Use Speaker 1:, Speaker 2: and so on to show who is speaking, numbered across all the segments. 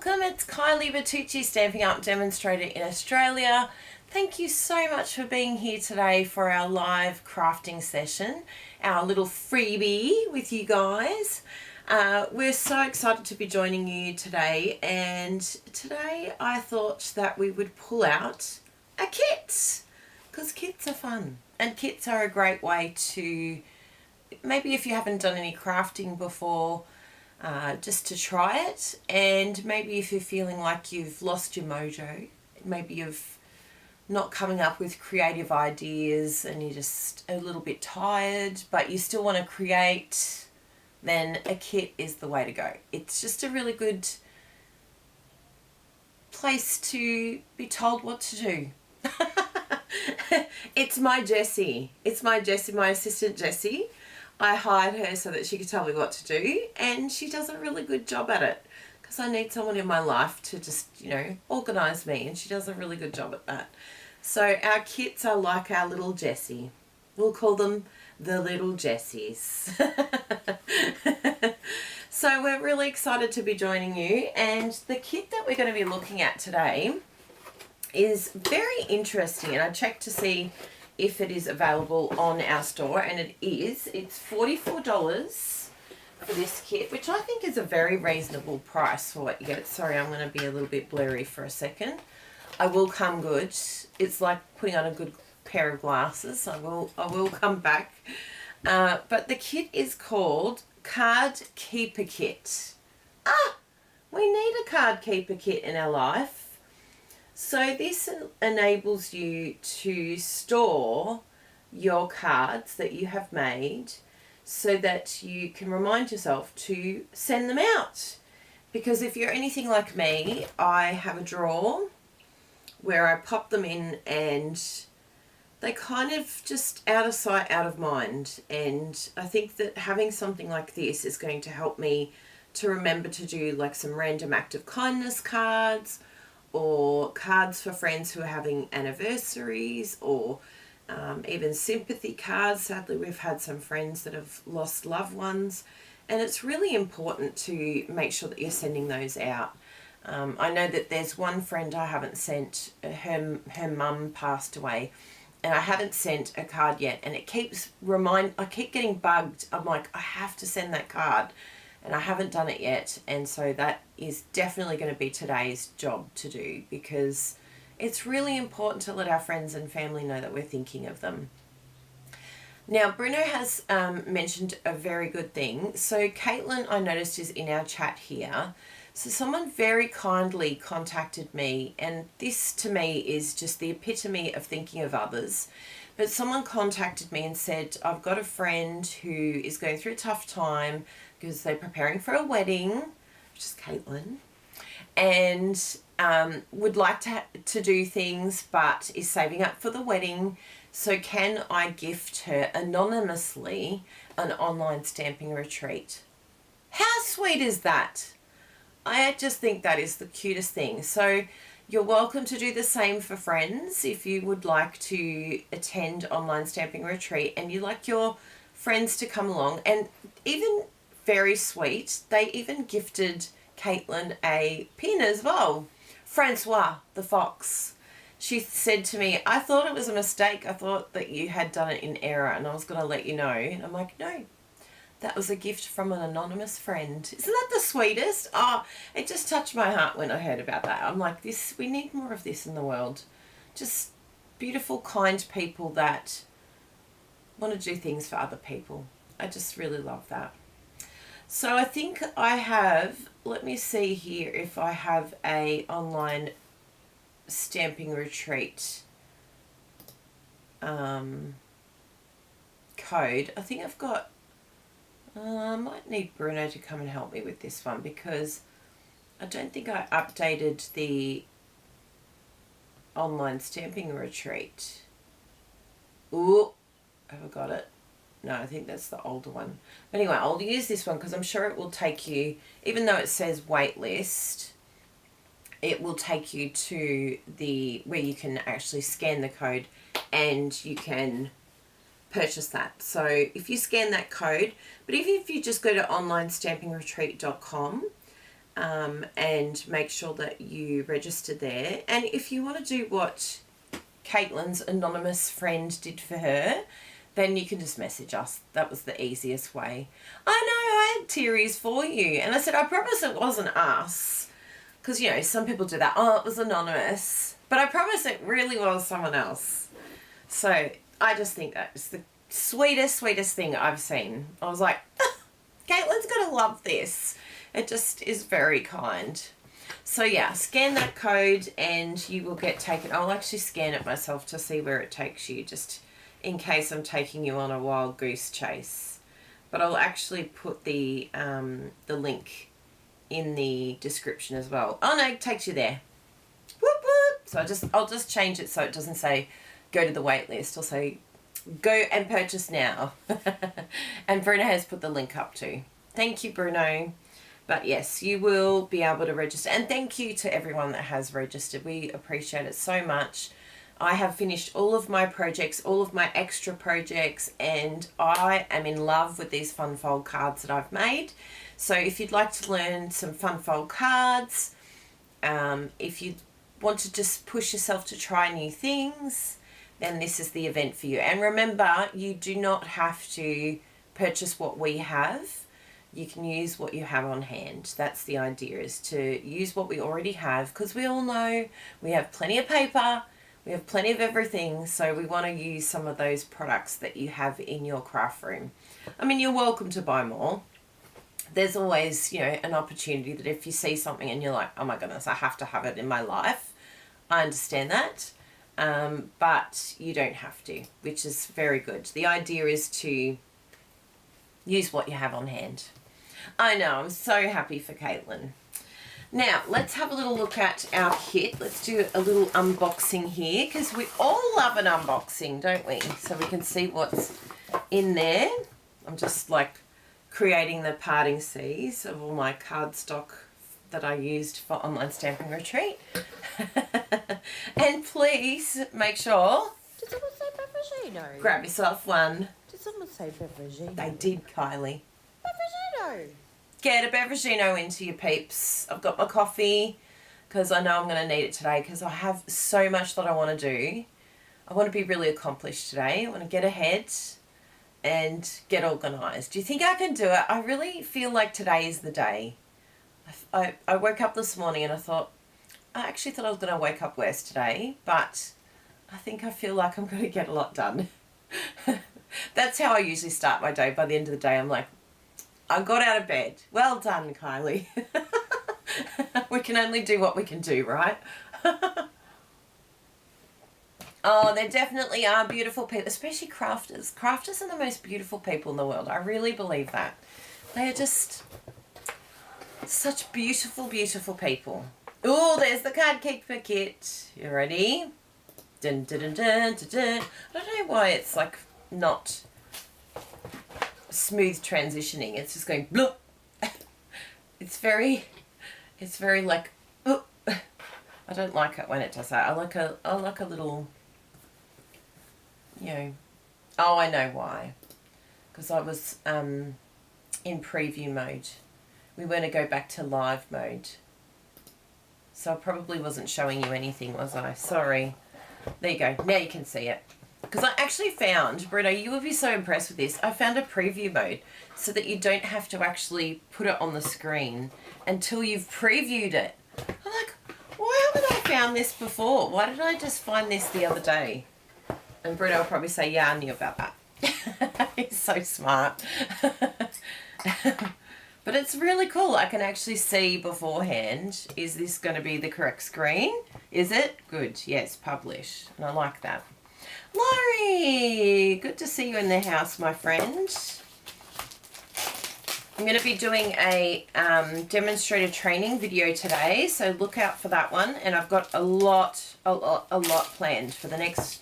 Speaker 1: welcome. It's Kylie Bertucci, Stampin' Up demonstrator in Australia. Thank you so much for being here today for our live crafting session, our little freebie with you guys. We're so excited to be joining you today, and today I thought that we would pull out a kit, because kits are fun, and kits are a great way to, maybe if you haven't done any crafting before, just to try it. And maybe if you're feeling like you've lost your mojo, maybe you've not coming up with creative ideas and you're just a little bit tired but you still want to create, then a kit is the way to go. It's just a really good place to be told what to do. It's my Jessie, my assistant Jessie. I hired her so that she could tell me what to do, and she does a really good job at it, because I need someone in my life to just, organise me, and she does a really good job at that. So our kits are like our little Jessie. We'll call them the little Jessies. So we're really excited to be joining you, and the kit that we're going to be looking at today is very interesting, and I checked to see if it is available on our store, and it is. It's $44 for this kit, which I think is a very reasonable price for what you get. Sorry, I'm going to be a little bit blurry for a second. I will come good. It's like putting on a good pair of glasses. I will come back. But the kit is called Card Keeper Kit. We need a card keeper kit in our life. So this enables you to store your cards that you have made so that you can remind yourself to send them out. Because if you're anything like me, I have a drawer where I pop them in and they kind of just out of sight, out of mind. And I think that having something like this is going to help me to remember to do like some random act of kindness cards, or cards for friends who are having anniversaries, or even sympathy cards. Sadly, we've had some friends that have lost loved ones, and it's really important to make sure that you're sending those out. I know that there's one friend I haven't sent. Her mum passed away, and I haven't sent a card yet, and it keeps I keep getting bugged. I'm like, I have to send that card, and I haven't done it yet. And so that is definitely going to be today's job to do, because it's really important to let our friends and family know that we're thinking of them. Now, Bruno has mentioned a very good thing. So Caitlin, I noticed, is in our chat here. So someone very kindly contacted me, and this to me is just the epitome of thinking of others. But someone contacted me and said, I've got a friend who is going through a tough time because they're preparing for a wedding, which is Caitlin, and would like to do things but is saving up for the wedding. So can I gift her anonymously an online stamping retreat? How sweet is that? I just think that is the cutest thing. So you're welcome to do the same for friends if you would like to attend online stamping retreat and you like your friends to come along. And even very sweet, they even gifted Caitlin a pin as well. Francois the fox. She said to me, I thought it was a mistake. I thought that you had done it in error and I was going to let you know. And I'm like, no, that was a gift from an anonymous friend. Isn't that the sweetest? Oh, it just touched my heart when I heard about that. I'm like, we need more of this in the world. Just beautiful, kind people that want to do things for other people. I just really love that. So I think I have, let me see here if I have a online stamping retreat code. I think I've got, I might need Bruno to come and help me with this one, because I don't think I updated the online stamping retreat. Ooh, have I got it? No, I think that's the older one. But anyway, I'll use this one because I'm sure it will take you, even though it says wait list, it will take you to where you can actually scan the code and you can purchase that. So if you scan that code, but even if you just go to onlinestampingretreat.com, and make sure that you register there. And if you want to do what Caitlin's anonymous friend did for her, then you can just message us. That was the easiest way. I know, I had theories for you. And I said, I promise it wasn't us. Because, you know, some people do that. Oh, it was anonymous. But I promise it really was someone else. So I just think that's the sweetest, sweetest thing I've seen. I was like, Caitlin's going to love this. It just is very kind. So yeah, scan that code and you will get taken. I'll actually scan it myself to see where it takes you, just in case I'm taking you on a wild goose chase. But I'll actually put the link in the description as well. Oh no, it takes you there. Whoop whoop. So I'll just change it so it doesn't say go to the wait list. I'll say go and purchase now. And Bruno has put the link up too. Thank you, Bruno. But yes, you will be able to register. And thank you to everyone that has registered. We appreciate it so much. I have finished all of my projects, all of my extra projects, and I am in love with these fun fold cards that I've made. So if you'd like to learn some fun fold cards, if you want to just push yourself to try new things, then this is the event for you. And remember, you do not have to purchase what we have. You can use what you have on hand. That's the idea, is to use what we already have, because we all know we have plenty of paper, we have plenty of everything, so we want to use some of those products that you have in your craft room. I mean, you're welcome to buy more. There's always, you know, an opportunity that if you see something and you're like, oh my goodness, I have to have it in my life. I understand that, but you don't have to, which is very good. The idea is to use what you have on hand. I know, I'm so happy for Caitlin. Now, let's have a little look at our kit. Let's do a little unboxing here, because we all love an unboxing, don't we? So we can see what's in there. I'm just like creating the parting C's of all my cardstock that I used for Online Stamping Retreat. And please make sure...
Speaker 2: Did someone say Beveragino?
Speaker 1: Grab yourself one.
Speaker 2: Did someone say Beveragino?
Speaker 1: They did, Kylie.
Speaker 2: Beveragino!
Speaker 1: Get a Beveragino into your peeps. I've got my coffee because I know I'm going to need it today, because I have so much that I want to do. I want to be really accomplished today. I want to get ahead and get organised. Do you think I can do it? I really feel like today is the day. I woke up this morning and I actually thought I was going to wake up worse today, but I think I feel like I'm going to get a lot done. That's how I usually start my day. By the end of the day, I'm like, I got out of bed. Well done, Kylie. We can only do what we can do, right? Oh, there definitely are beautiful people, especially crafters. Crafters are the most beautiful people in the world. I really believe that. They are just such beautiful, beautiful people. Oh, there's the card keeper kit. You ready? Dun, dun, dun, dun, dun, dun. I don't know why it's like not smooth transitioning. It's just going bloop. It's very like, oh. I don't like it when it does that. I like a little, you know. Oh, I know why. Because I was in preview mode. We want to go back to live mode. So I probably wasn't showing you anything, was I? Sorry. There you go. Now you can see it. Because I actually found, Bruno, you would be so impressed with this, I found a preview mode so that you don't have to actually put it on the screen until you've previewed it. I'm like, why haven't I found this before? Why did I just find this the other day? And Bruno will probably say, yeah, I knew about that. He's so smart. But it's really cool. I can actually see beforehand, is this going to be the correct screen? Is it? Good. Yes, publish. And I like that. Laurie, good to see you in the house, my friend. I'm going to be doing a demonstrator training video today, so look out for that one. And I've got a lot planned for the next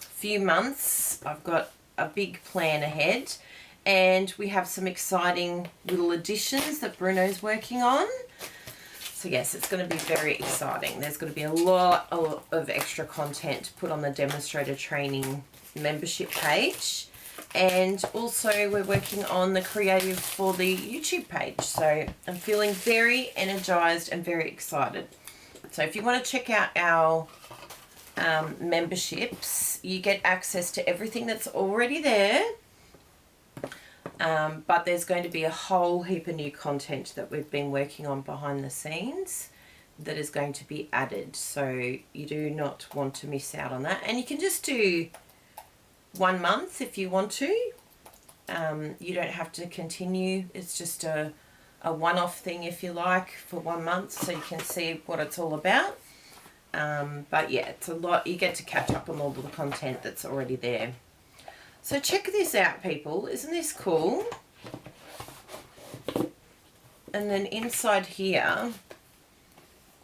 Speaker 1: few months. I've got a big plan ahead, and we have some exciting little additions that Bruno's working on. So yes, it's going to be very exciting. There's going to be a lot of extra content put on the demonstrator training membership page. And also we're working on the creative for the YouTube page. So I'm feeling very energized and very excited. So if you want to check out our memberships, you get access to everything that's already there. But there's going to be a whole heap of new content that we've been working on behind the scenes that is going to be added. So you do not want to miss out on that. And you can just do 1 month if you want to. You don't have to continue. It's just a one-off thing, if you like, for 1 month, so you can see what it's all about. But yeah, it's a lot. You get to catch up on all the content that's already there. So check this out, people. Isn't this cool? And then inside here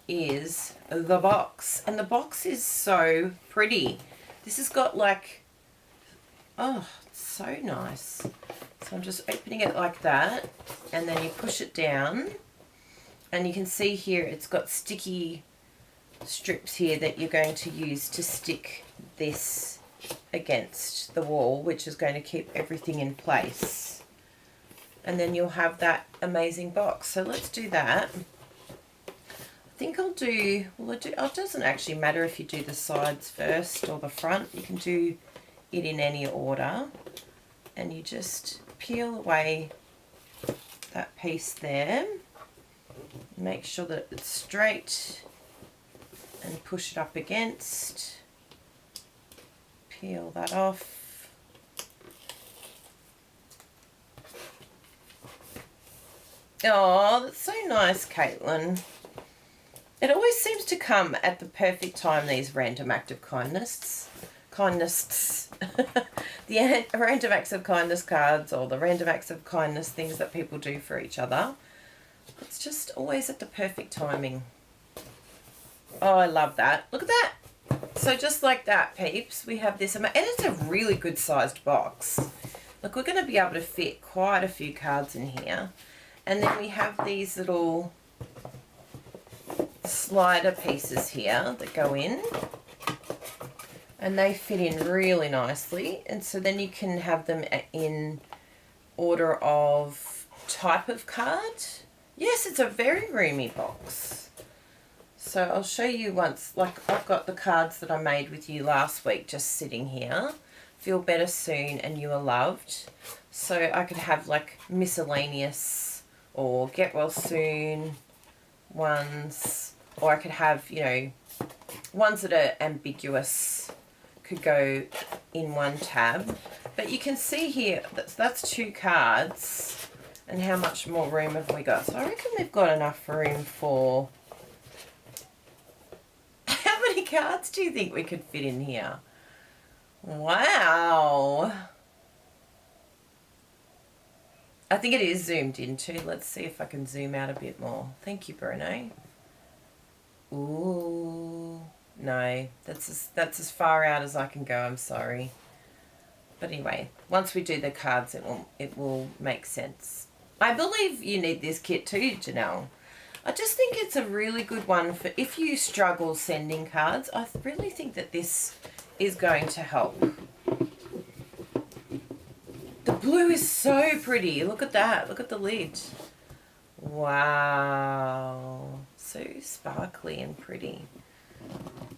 Speaker 1: is the box. And the box is so pretty. This has got like, oh, it's so nice. So I'm just opening it like that. And then you push it down. And you can see here it's got sticky strips here that you're going to use to stick this against the wall, which is going to keep everything in place. And then you'll have that amazing box. So let's do that. I think I'll do, well, it doesn't actually matter if you do the sides first or the front. You can do it in any order. And you just peel away that piece there. Make sure that it's straight and push it up against. Peel that off. Oh, that's so nice, Caitlin. It always seems to come at the perfect time, these random act of kindness. The random acts of kindness cards, or the random acts of kindness things that people do for each other. It's just always at the perfect timing. Oh, I love that. Look at that. So just like that, peeps, we have this, and it's a really good sized box. Look, we're going to be able to fit quite a few cards in here. And then we have these little slider pieces here that go in. And they fit in really nicely. And so then you can have them in order of type of card. Yes, it's a very roomy box. So I'll show you once, like I've got the cards that I made with you last week just sitting here. Feel Better Soon and You Are Loved. So I could have like miscellaneous or Get Well Soon ones. Or I could have, you know, ones that are ambiguous could go in one tab. But you can see here, that's 2 cards. And how much more room have we got? So I reckon we've got enough room for... How many cards do you think we could fit in here? Wow. I think it is zoomed into. Let's see if I can zoom out a bit more. Thank you, Bruno. Ooh. No, that's as far out as I can go, I'm sorry. But anyway, once we do the cards, it will make sense. I believe you need this kit too, Janelle. I just think it's a really good one for if you struggle sending cards. I really think that this is going to help. The blue is so pretty. Look at that. Look at the lid. Wow. So sparkly and pretty.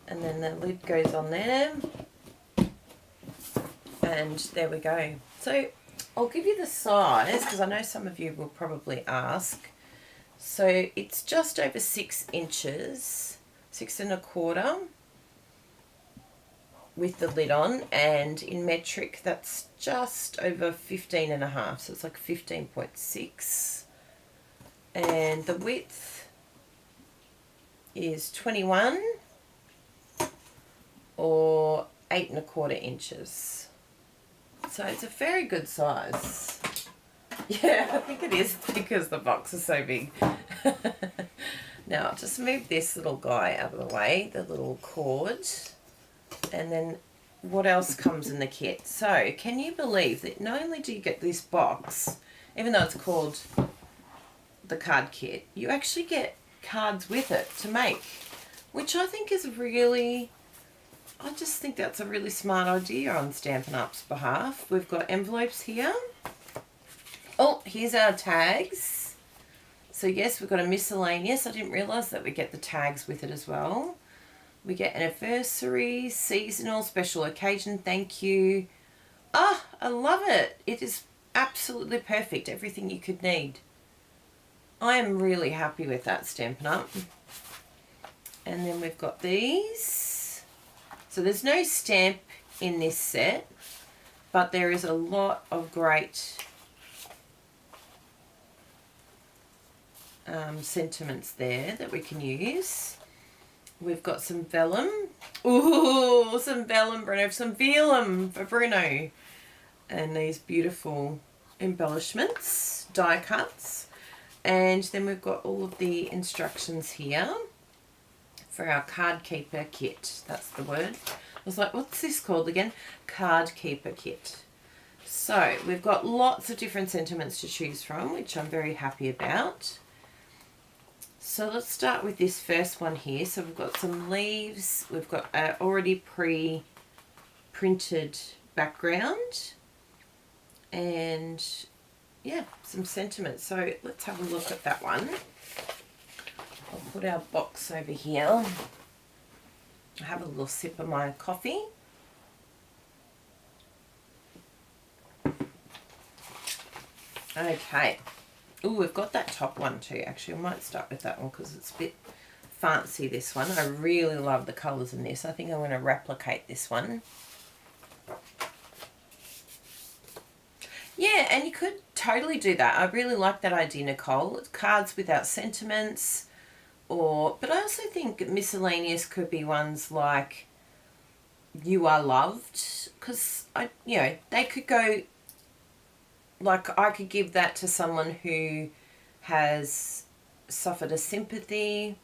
Speaker 1: And then the lid goes on there. And there we go. So I'll give you the size because I know some of you will probably ask. So it's just over 6 inches, 6 1/4 with the lid on, and in metric that's just over 15.5, so it's like 15.6. And the width is 21 or 8 1/4 inches. So it's a very good size. Yeah, I think it is because the box is so big. Now, I'll just move this little guy out of the way, the little cord. And then what else comes in the kit? So, can you believe that not only do you get this box, even though it's called the card kit, you actually get cards with it to make, which I think is really I just think that's a really smart idea on Stampin' Up's behalf. We've got envelopes here. Oh, here's our tags. So yes, we've got a miscellaneous. I didn't realise that we get the tags with it as well. We get anniversary, seasonal, special occasion, thank you. Ah, I love it. It is absolutely perfect. Everything you could need. I am really happy with that Stampin' Up. And then we've got these. So there's no stamp in this set, but there is a lot of great sentiments there that we can use. We've got some vellum. Ooh, some vellum, Bruno. Some velum for Bruno. And these beautiful embellishments, die cuts. And then we've got all of the instructions here for our card keeper kit. That's the word. I was like, what's this called again? Card keeper kit. So we've got lots of different sentiments to choose from, which I'm very happy about. So let's start with this first one here. So we've got some leaves. We've got already pre-printed background. And yeah, some sentiments. So let's have a look at that one. I'll put our box over here. I'll have a little sip of my coffee. Okay. Oh, we've got that top one too. Actually, I might start with that one because it's a bit fancy, this one. I really love the colours in this. I think I'm going to replicate this one. Yeah, and you could totally do that. I really like that idea, Nicole. Cards without sentiments, but I also think miscellaneous could be ones like "You Are Loved," because they could go. Like, I could give that to someone who has suffered a sympathy,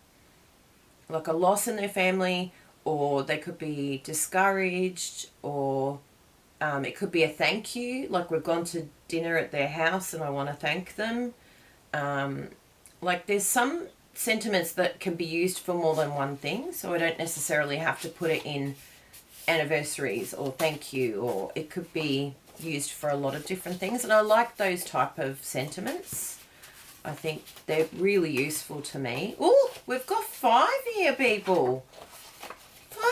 Speaker 1: like a loss in their family, or they could be discouraged, or it could be a thank you, like we've gone to dinner at their house and I want to thank them. Like, there's some sentiments that can be used for more than one thing, so I don't necessarily have to put it in anniversaries or thank you, or it could be used for a lot of different things, and I like those type of sentiments. I think they're really useful to me. Oh, we've got 5 here, people. 5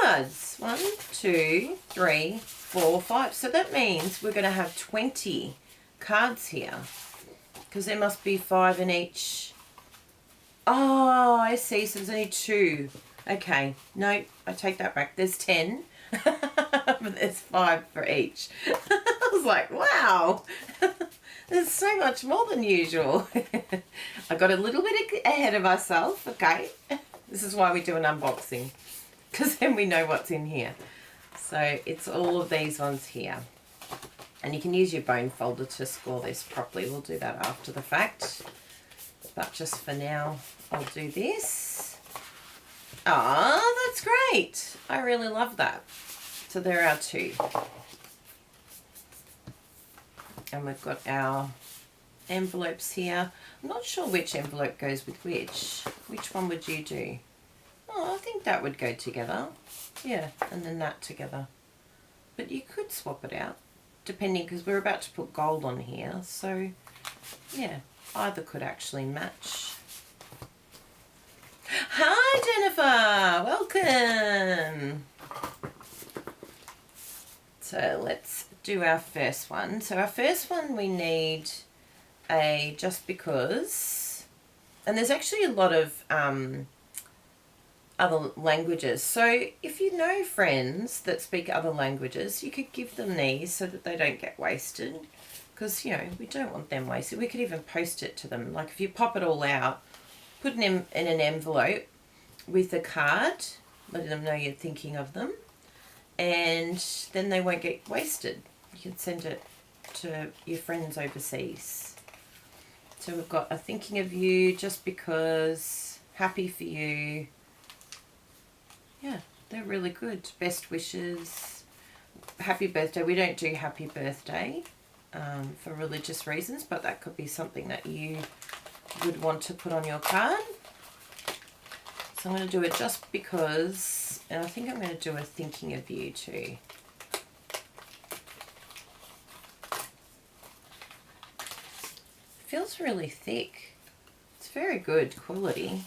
Speaker 1: cards. 1, 2, 3, 4, 5. So that means we're going to have 20 cards here, because there must be 5 in each. Oh, I see. So there's only 2. Okay. No, I take that back. There's 10. But there's 5 for each. I was like, wow, there's so much more than usual. I got a little bit ahead of myself. Okay, this is why we do an unboxing, because then we know what's in here. So it's all of these ones here, and you can use your bone folder to score this properly. We'll do that after the fact, but just for now I'll do this. Ah, that's great. I really love that. So there are 2. And we've got our envelopes here. I'm not sure which envelope goes with which. Which one would you do? Oh, I think that would go together. Yeah, and then that together. But you could swap it out, depending, because we're about to put gold on here. So, yeah, either could actually match. Hi, Jennifer. Welcome. So let's do our first one. So our first one, we need a just because, and there's actually a lot of other languages. So if you know friends that speak other languages, you could give them these so that they don't get wasted, because we don't want them wasted. We could even post it to them. Like, if you pop it all out, put it in an envelope with a card, letting them know you're thinking of them, and then they won't get wasted. You can send it to your friends overseas. So we've got a thinking of you, just because, happy for you. Yeah, they're really good. Best wishes, happy birthday. We don't do happy birthday for religious reasons, but that could be something that you would want to put on your card. So I'm going to do it just because And I think I'm going to do a thinking of you too. Feels really thick. It's very good quality.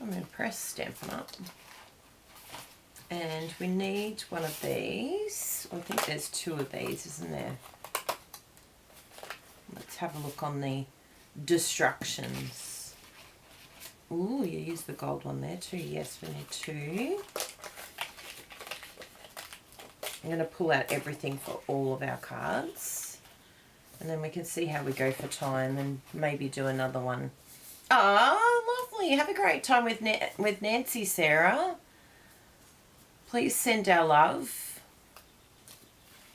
Speaker 1: I'm impressed, Stampin' Up. And we need one of these. I think there's 2 of these, isn't there? Let's have a look on the destructions. Ooh, you use the gold one there too. Yes, we need 2. I'm going to pull out everything for all of our cards. And then we can see how we go for time and maybe do another one. Oh, lovely. Have a great time with Nancy, Sarah. Please send our love.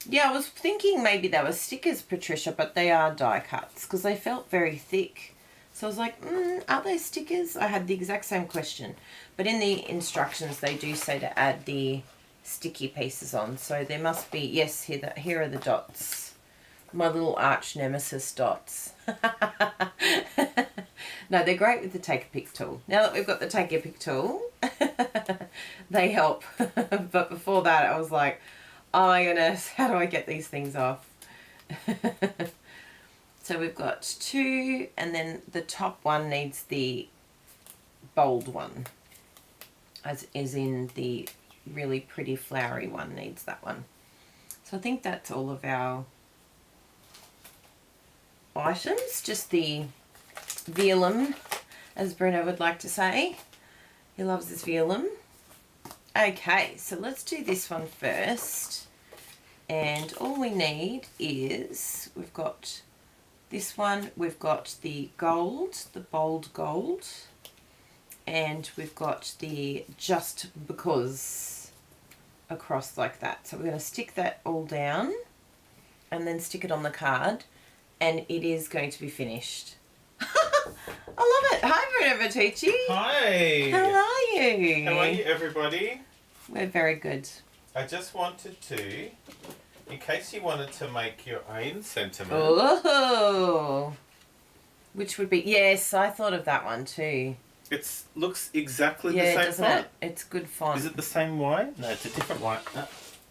Speaker 1: Yeah, I was thinking maybe they were stickers, Patricia, but they are die cuts because they felt very thick. So I was like, are they stickers? I had the exact same question. But in the instructions, they do say to add the sticky pieces on. So there must be, yes, here are the dots. My little arch nemesis dots. No, they're great with the Take a Pick tool. Now that we've got the Take a Pick tool, they help. But before that, I was like, oh my goodness, how do I get these things off? So we've got 2, and then the top one needs the bold one, as in the really pretty flowery one needs that one. So I think that's all of our items, just the velum, as Bruno would like to say. He loves his velum. Okay, so let's do this one first. And all we need is, we've got this one, we've got the gold, the bold gold, and we've got the just because across like that. So we're going to stick that all down and then stick it on the card, and it is going to be finished. I love it. Hi, Bruno Bertucci.
Speaker 3: Hi.
Speaker 1: How are you?
Speaker 3: How are you, everybody?
Speaker 1: We're very good.
Speaker 3: I just wanted to, in case you wanted to make your own sentiment.
Speaker 1: Oh, which would be, yes, I thought of that one too.
Speaker 3: It looks exactly
Speaker 1: Yeah,
Speaker 3: the same
Speaker 1: doesn't
Speaker 3: font.
Speaker 1: it? It's good font.
Speaker 3: Is it the same white? No, it's a different white.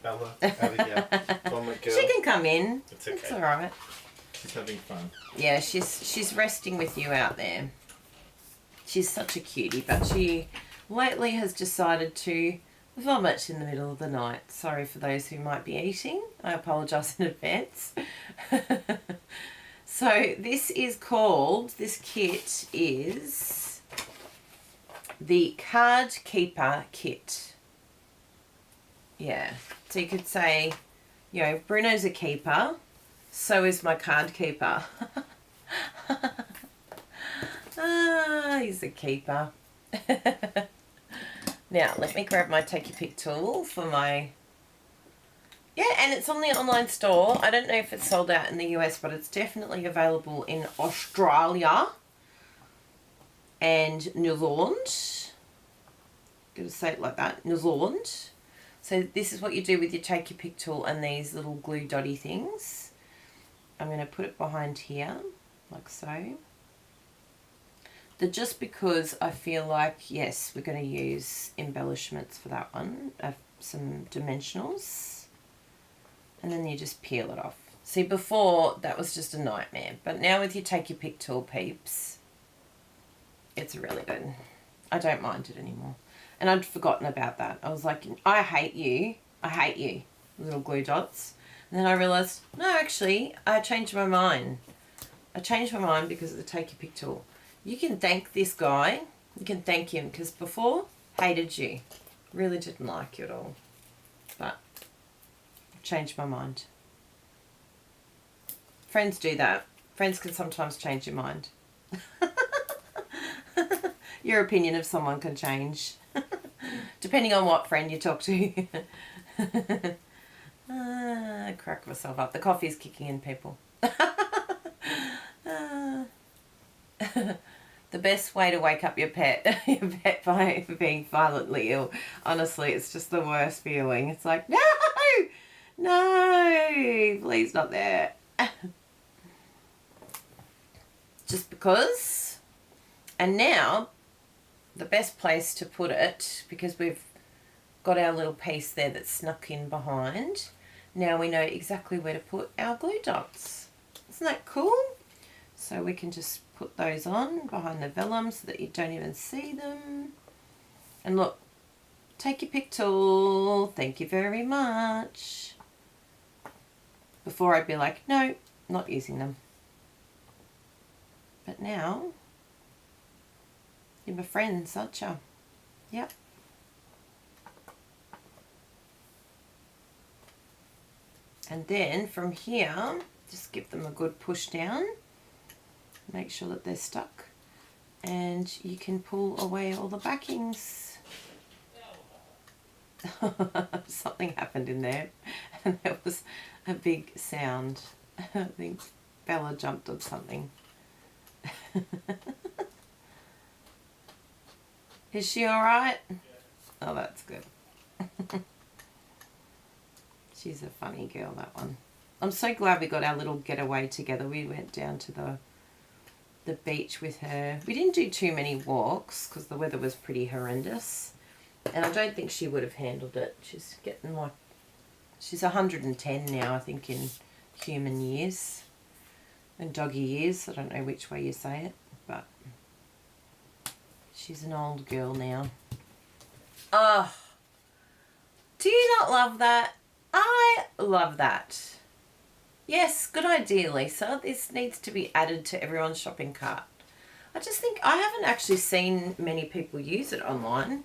Speaker 3: Bella, Abigail, oh my girl.
Speaker 1: She can come in.
Speaker 3: It's okay.
Speaker 1: It's all right.
Speaker 3: She's having fun.
Speaker 1: Yeah, she's resting with you out there. She's such a cutie, but she lately has decided to vomit in the middle of the night. Sorry for those who might be eating. I apologise in advance. So this is called, this kit is the Card Keeper Kit. Yeah, so you could say, you know, Bruno's a keeper, so is my card keeper. Ah, he's a keeper. Now, let me grab my Take Your Pick tool for my... Yeah, and it's on the online store. I don't know if it's sold out in the US, but it's definitely available in Australia and New Zealand. Gotta say it like that, New Zealand. So this is what you do with your Take Your Pick tool and these little glue dotty things. I'm going to put it behind here, like so. Just because I feel like, yes, we're going to use embellishments for that one, some dimensionals, and then you just peel it off. See, before, that was just a nightmare, but now with your Take Your Pick tool, peeps, it's really good. I don't mind it anymore. And I'd forgotten about that. I was like, I hate you, little glue dots. And then I realised, no, actually, I changed my mind. I changed my mind because of the Take Your Pick tool. You can thank this guy. You can thank him because before, hated you. Really didn't like you at all. But I've changed my mind. Friends do that. Friends can sometimes change your mind. Your opinion of someone can change. Depending on what friend you talk to. I crack myself up. The coffee's kicking in, people. The best way to wake up your pet by being violently ill. Honestly, it's just the worst feeling. It's like, no, please not there. Just because. And now, the best place to put it, because we've got our little piece there that's snuck in behind. Now we know exactly where to put our glue dots. Isn't that cool? So we can just put those on behind the vellum so that you don't even see them. And look, take your pick tool. Thank you very much. Before I'd be like, no, not using them. But now, you're my friends, aren't you? Yep. And then from here, just give them a good push down. Make sure that they're stuck. And you can pull away all the backings. Something happened in there. And there was a big sound. I think Bella jumped on something. Is she alright? Oh, that's good. She's a funny girl, that one. I'm so glad we got our little getaway together. We went down to the beach with her. We didn't do too many walks because the weather was pretty horrendous. And I don't think she would have handled it. She's getting like, she's 110 now, I think, in human years. And doggy years. I don't know which way you say it, but she's an old girl now. Oh, do you not love that? I love that. Yes, good idea, Lisa. This needs to be added to everyone's shopping cart. I just think I haven't actually seen many people use it online.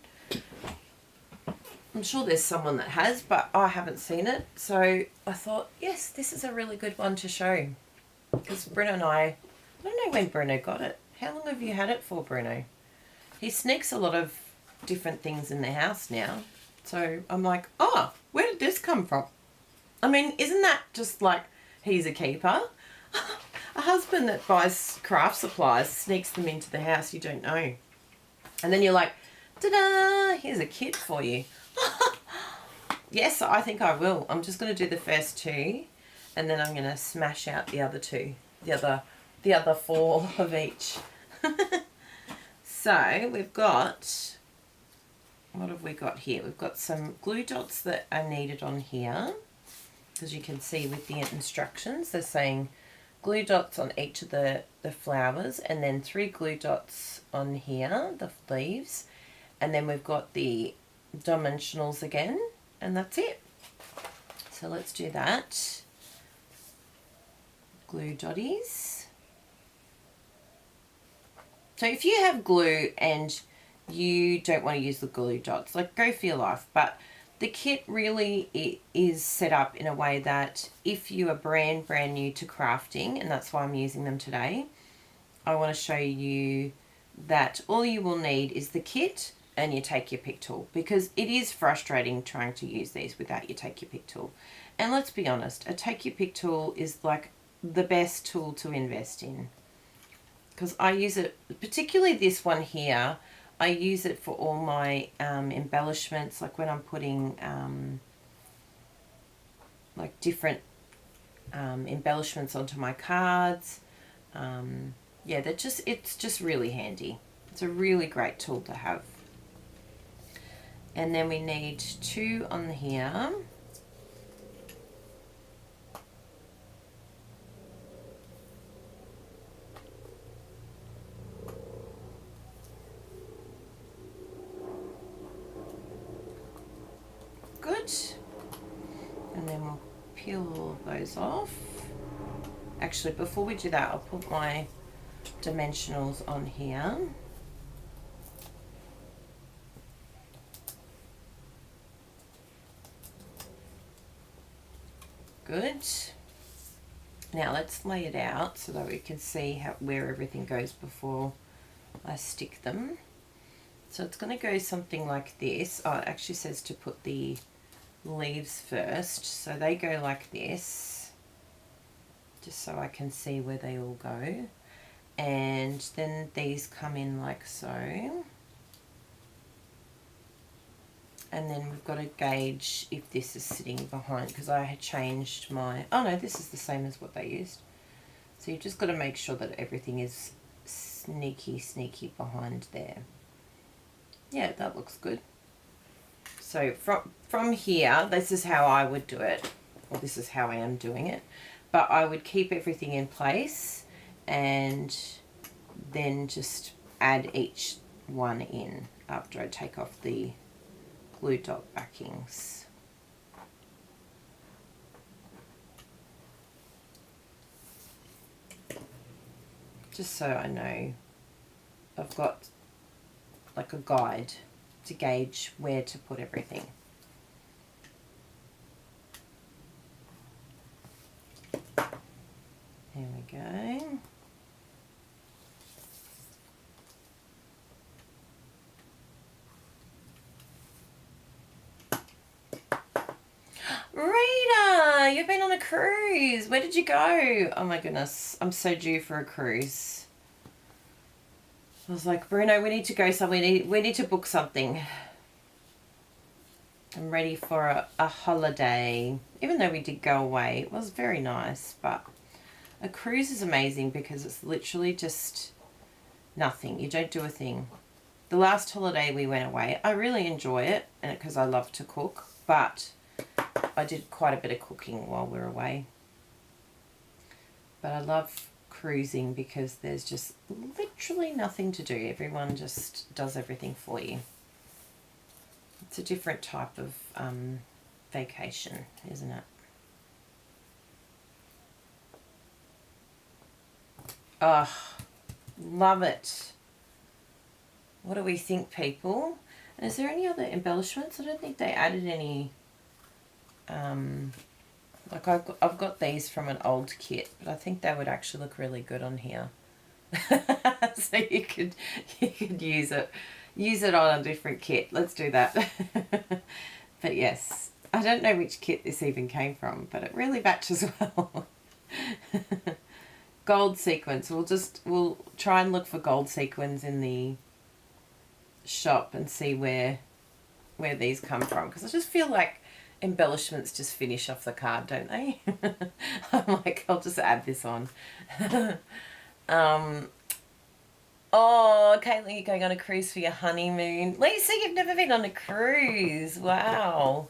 Speaker 1: I'm sure there's someone that has, but I haven't seen it. So I thought, yes, this is a really good one to show. Because Bruno and I don't know when Bruno got it. How long have you had it for, Bruno? He sneaks a lot of different things in the house now. So I'm like, oh, where did this come from? I mean, isn't that just like he's a keeper? A husband that buys craft supplies sneaks them into the house you don't know. And then you're like, ta-da, here's a kit for you. Yes, I think I will. I'm just going to do the first two and then I'm going to smash out the other two. The other four of each. So we've got, what have we got here? We've got some glue dots that are needed on here. As you can see with the instructions, they're saying glue dots on each of the flowers and then 3 glue dots on here, the leaves. And then we've got the dimensionals again, and that's it. So let's do that. Glue dotties. So if you have glue and you don't want to use the glue dots, like, go for your life. But the kit really is set up in a way that if you are brand new to crafting, and that's why I'm using them today, I want to show you that all you will need is the kit and you take your pick tool, because it is frustrating trying to use these without your take your pick tool. And let's be honest, a take your pick tool is like the best tool to invest in, because I use it, particularly this one here, I use it for all my embellishments, like when I'm putting like different embellishments onto my cards. Yeah, it's just really handy. It's a really great tool to have. And then we need 2 on here. Good. And then we'll peel all of those off. Actually, before we do that, I'll put my dimensionals on here. Good. Now let's lay it out so that we can see where everything goes before I stick them. So it's going to go something like this. Oh, it actually says to put the leaves first. So they go like this, just so I can see where they all go. And then these come in like so. And then we've got to gauge if this is sitting behind, because I had changed my, oh no, this is the same as what they used. So you've just got to make sure that everything is sneaky behind there. Yeah, that looks good. So from here, this is how I would do it, or this is how I am doing it. But I would keep everything in place and then just add each one in after I take off the glue dot backings. Just so I know I've got like a guide to gauge where to put everything. There we go. Rita, you've been on a cruise. Where did you go? Oh my goodness, I'm so due for a cruise. I was like, Bruno, we need to go somewhere. We need to book something. I'm ready for a holiday. Even though we did go away, it was very nice. But a cruise is amazing because it's literally just nothing. You don't do a thing. The last holiday we went away, I really enjoy it, and because I love to cook, but I did quite a bit of cooking while we were away. But I love cruising because there's just literally nothing to do. Everyone just does everything for you. It's a different type of vacation, isn't it? Oh, love it. What do we think, people? And is there any other embellishments? I don't think they added any. Like I've got these from an old kit, but I think they would actually look really good on here. So you could use it on a different kit. Let's do that. But yes, I don't know which kit this even came from, but it really matches well. Gold sequins. We'll try and look for gold sequins in the shop and see where these come from, because I just feel like embellishments just finish off the card, don't they? I'm like, I'll just add this on. Oh, Caitlin, you're going on a cruise for your honeymoon. Lisa, you've never been on a cruise. Wow.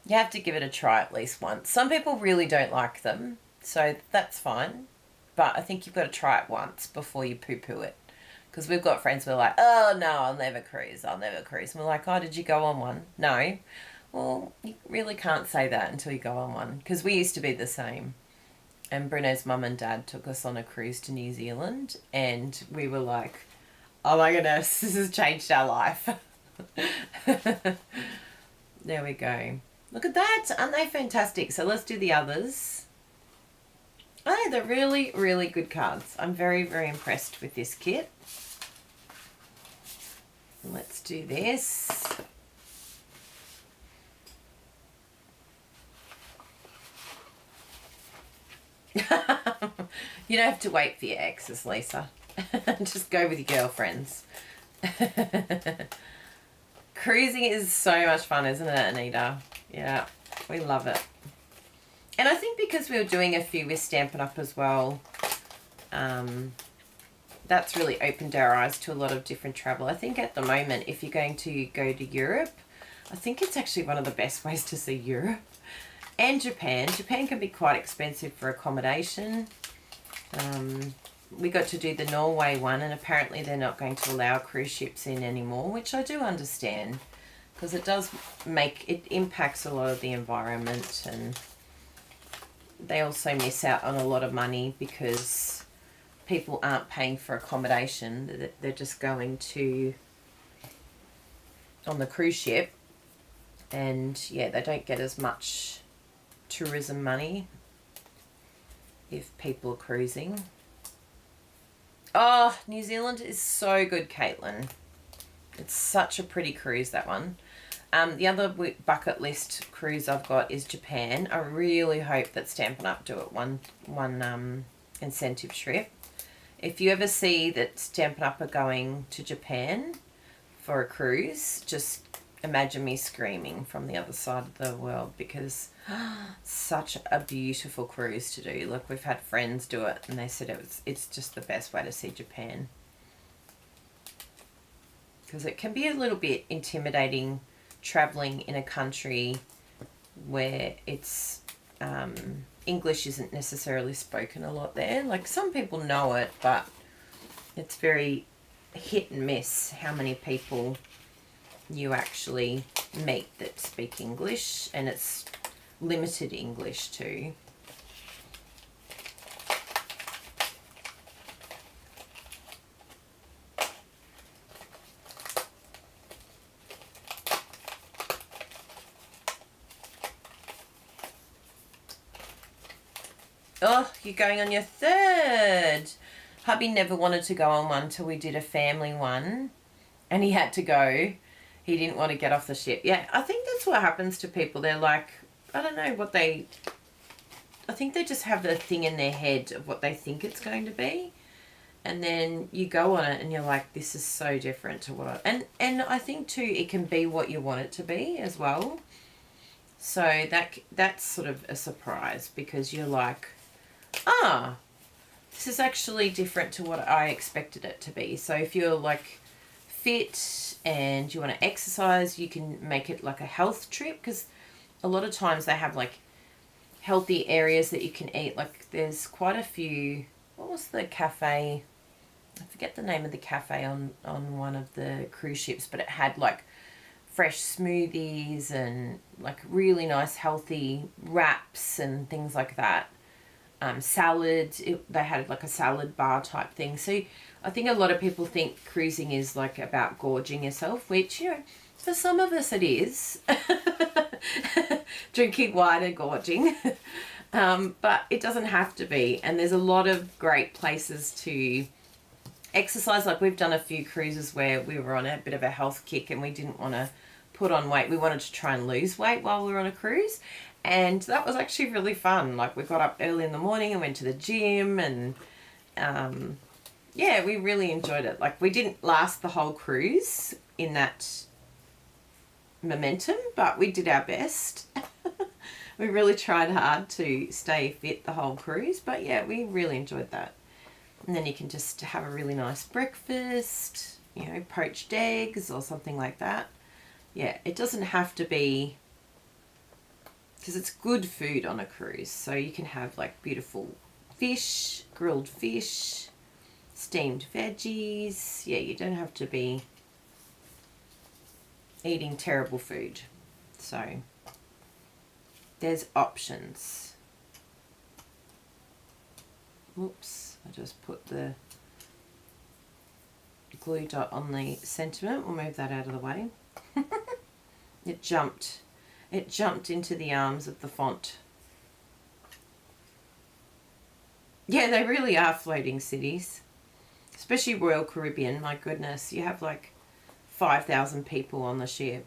Speaker 1: You have to give it a try at least once. Some people really don't like them, so that's fine. But I think you've got to try it once before you poo-poo it. Because we've got friends who are like, oh, no, I'll never cruise. I'll never cruise. And we're like, oh, did you go on one? No. Well, you really can't say that until you go on one. Because we used to be the same. And Bruno's mum and dad took us on a cruise to New Zealand. And we were like, oh my goodness, this has changed our life. There we go. Look at that. Aren't they fantastic? So let's do the others. Oh, they're really, really good cards. I'm very, very impressed with this kit. Let's do this. You don't have to wait for your exes, Lisa. Just go with your girlfriends. Cruising is so much fun, isn't it, Anita? Yeah, we love it. And I think because we were doing a few with Stampin' Up as well, that's really opened our eyes to a lot of different travel. I think at the moment, if you're going to go to Europe, I think it's actually one of the best ways to see Europe. And Japan. Japan can be quite expensive for accommodation. We got to do the Norway one, and apparently they're not going to allow cruise ships in anymore, which I do understand, because it does it impacts a lot of the environment, and they also miss out on a lot of money because people aren't paying for accommodation. They're just going on the cruise ship, and yeah, they don't get as much tourism money if people are cruising. Oh, New Zealand is so good, Caitlin. It's such a pretty cruise, that one. The other bucket list cruise I've got is Japan. I really hope that Stampin' Up do it one incentive trip. If you ever see that Stampin' Up are going to Japan for a cruise, just imagine me screaming from the other side of the world, because such a beautiful cruise to do. Look, we've had friends do it and they said it's just the best way to see Japan, because it can be a little bit intimidating traveling in a country where it's English isn't necessarily spoken a lot there. Like, some people know it, but it's very hit and miss how many people you actually meet that speak English, and it's limited English too. Oh, you're going on your third. Hubby never wanted to go on one till we did a family one, and he had to go. He didn't want to get off the ship. Yeah, I think that's what happens to people. They're like, I don't know what I think they just have the thing in their head of what they think it's going to be. And then you go on it and you're like, this is so different to what I... And I think too, it can be what you want it to be as well. So that's sort of a surprise, because you're like, this is actually different to what I expected it to be. So if you're like fit and you want to exercise, you can make it like a health trip, because a lot of times they have like healthy areas that you can eat. Like, there's quite a few. What was the cafe? I forget the name of the cafe on one of the cruise ships, but it had like fresh smoothies and like really nice healthy wraps and things like that. Salads. They had like a salad bar type thing. So I think a lot of people think cruising is like about gorging yourself, which, you know, for some of us it is. Drinking wine and gorging. But it doesn't have to be. And there's a lot of great places to exercise. Like, we've done a few cruises where we were on a bit of a health kick and we didn't want to put on weight. We wanted to try and lose weight while we were on a cruise. And that was actually really fun. Like, we got up early in the morning and went to the gym, and yeah, we really enjoyed it. Like, we didn't last the whole cruise in that momentum, but we did our best. We really tried hard to stay fit the whole cruise, but yeah, we really enjoyed that. And then you can just have a really nice breakfast, you know, poached eggs or something like that. Yeah, it doesn't have to be, because it's good food on a cruise. So you can have like beautiful fish, grilled fish, steamed veggies. Yeah, you don't have to be eating terrible food. So there's options. Oops, I just put the glue dot on the sentiment. We'll move that out of the way. It jumped into the arms of the font. Yeah, they really are floating cities. Especially Royal Caribbean, my goodness. You have like 5,000 people on the ship.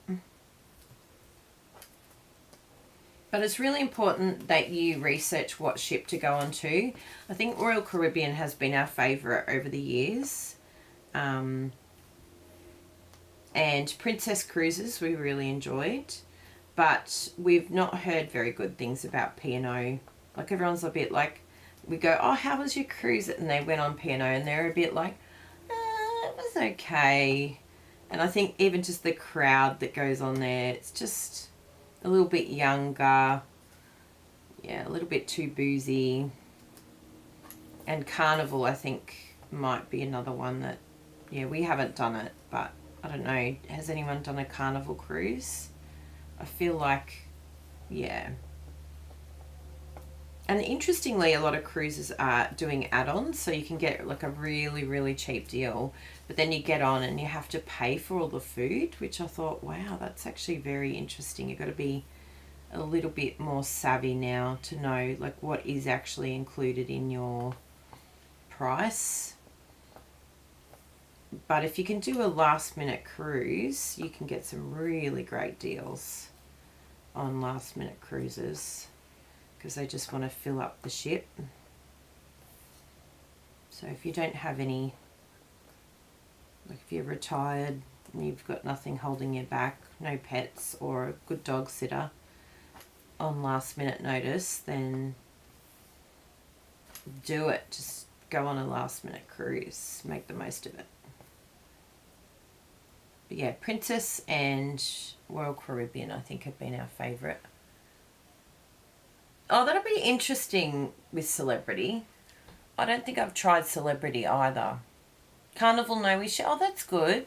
Speaker 1: But it's really important that you research what ship to go on to. I think Royal Caribbean has been our favourite over the years. And Princess Cruises we really enjoyed. But we've not heard very good things about P&O. Like, everyone's a bit like, we go, oh, how was your cruise? And they went on P&O and they're a bit like, it was okay. And I think even just the crowd that goes on there, it's just a little bit younger. Yeah, a little bit too boozy. And Carnival, I think, might be another one that, yeah, we haven't done it, but I don't know. Has anyone done a Carnival cruise? I feel like, yeah. And interestingly, a lot of cruises are doing add-ons, so you can get like a really, really cheap deal, but then you get on and you have to pay for all the food, which I thought, wow, that's actually very interesting. You've got to be a little bit more savvy now to know like what is actually included in your price. But if you can do a last minute cruise, you can get some really great deals on last minute cruises, because they just want to fill up the ship. So if you don't have any, like if you're retired and you've got nothing holding you back, no pets or a good dog sitter on last minute notice, then do it. Just go on a last minute cruise, make the most of it. But yeah, Princess and Royal Caribbean I think have been our favourite. Oh, that'll be interesting with Celebrity. I don't think I've tried Celebrity either. Carnival, no, we shall. Oh, that's good.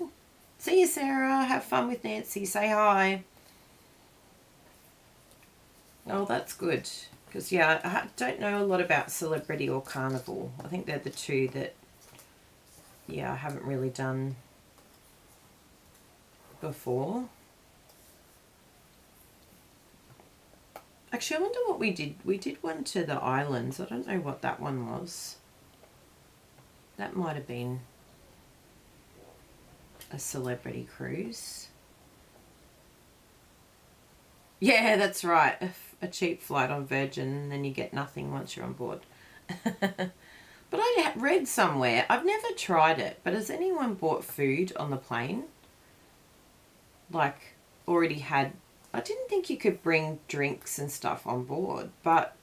Speaker 1: See you, Sarah. Have fun with Nancy. Say hi. Oh, that's good. Because, yeah, I don't know a lot about Celebrity or Carnival. I think they're the two that, yeah, I haven't really done before. Actually, I wonder what we did. We did one to the islands. I don't know what that one was. That might have been a Celebrity cruise. Yeah, that's right. A cheap flight on Virgin, and then you get nothing once you're on board. But I read somewhere, I've never tried it, but has anyone bought food on the plane? Like, already had... I didn't think you could bring drinks and stuff on board, but...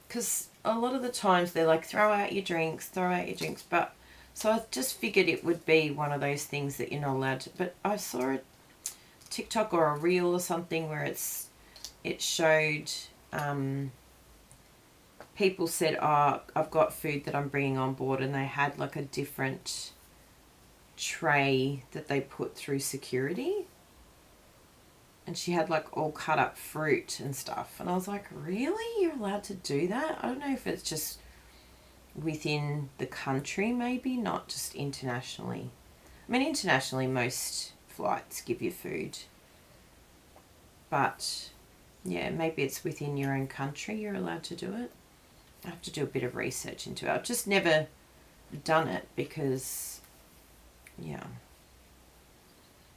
Speaker 1: Because a lot of the times they're like, throw out your drinks, but... So I just figured it would be one of those things that you're not allowed to... But I saw a TikTok or a reel or something where it showed... people said, oh, I've got food that I'm bringing on board, and they had like a different tray that they put through security, and she had like all cut up fruit and stuff, and I was like, really? You're allowed to do that? I don't know if it's just within the country, maybe, not just internationally. I mean, internationally most flights give you food, but yeah, maybe it's within your own country you're allowed to do it. I have to do a bit of research into it. I've just never done it because, yeah,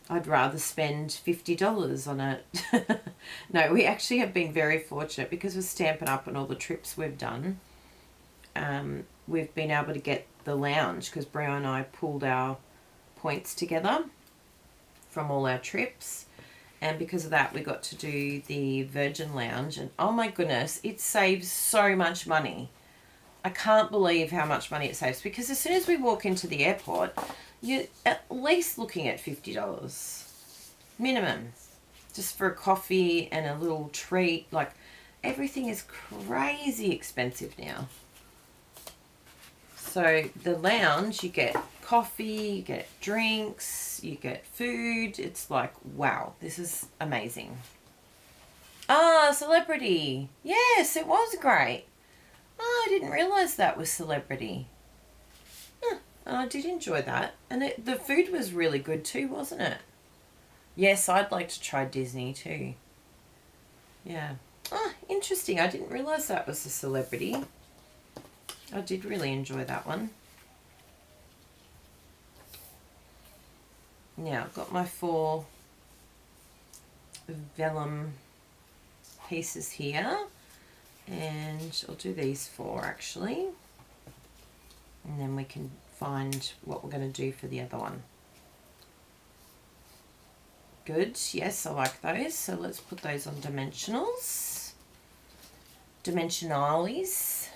Speaker 1: I'd rather spend $50 on it. No, we actually have been very fortunate because with Stampin' Up and all the trips we've done, we've been able to get the lounge because Brio and I pulled our points together from all our trips. And because of that, we got to do the Virgin Lounge. And oh my goodness, it saves so much money. I can't believe how much money it saves. Because as soon as we walk into the airport, you're at least looking at $50. Minimum. Just for a coffee and a little treat. Like, everything is crazy expensive now. So the lounge, you get coffee, you get drinks, you get food. It's like, wow, this is amazing. Ah, Celebrity. Yes, it was great. Oh, I didn't realise that was Celebrity. I did enjoy that. And the food was really good too, wasn't it? Yes, I'd like to try Disney too. Yeah. Ah, interesting. I didn't realise that was a Celebrity. I did really enjoy that one. Now, I've got my 4 vellum pieces here, and I'll do these 4 actually, and then we can find what we're going to do for the other one. Good, yes, I like those, so let's put those on dimensionals. Dimensionalies.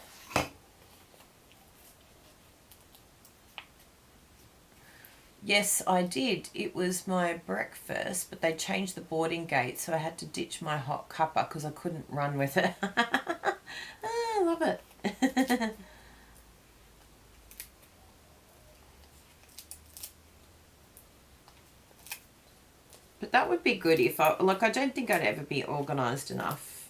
Speaker 1: Yes, I did. It was my breakfast, but they changed the boarding gate, so I had to ditch my hot cuppa because I couldn't run with it. I love it. But that would be good if I don't think I'd ever be organised enough.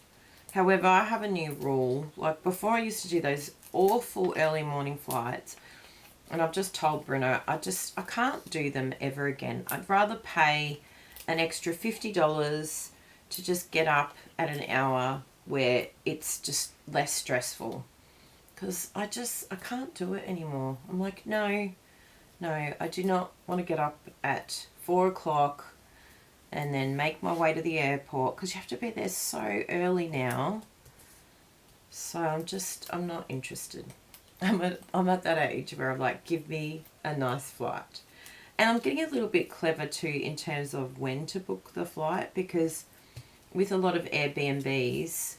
Speaker 1: However, I have a new rule. Like before I used to do those awful early morning flights, and I've just told Bruno, I can't do them ever again. I'd rather pay an extra $50 to just get up at an hour where it's just less stressful. Because I can't do it anymore. I'm like, no, I do not want to get up at 4 o'clock and then make my way to the airport. Because you have to be there so early now. So I'm not interested. I'm at that age where I'm like, give me a nice flight. And I'm getting a little bit clever too in terms of when to book the flight, because with a lot of Airbnbs,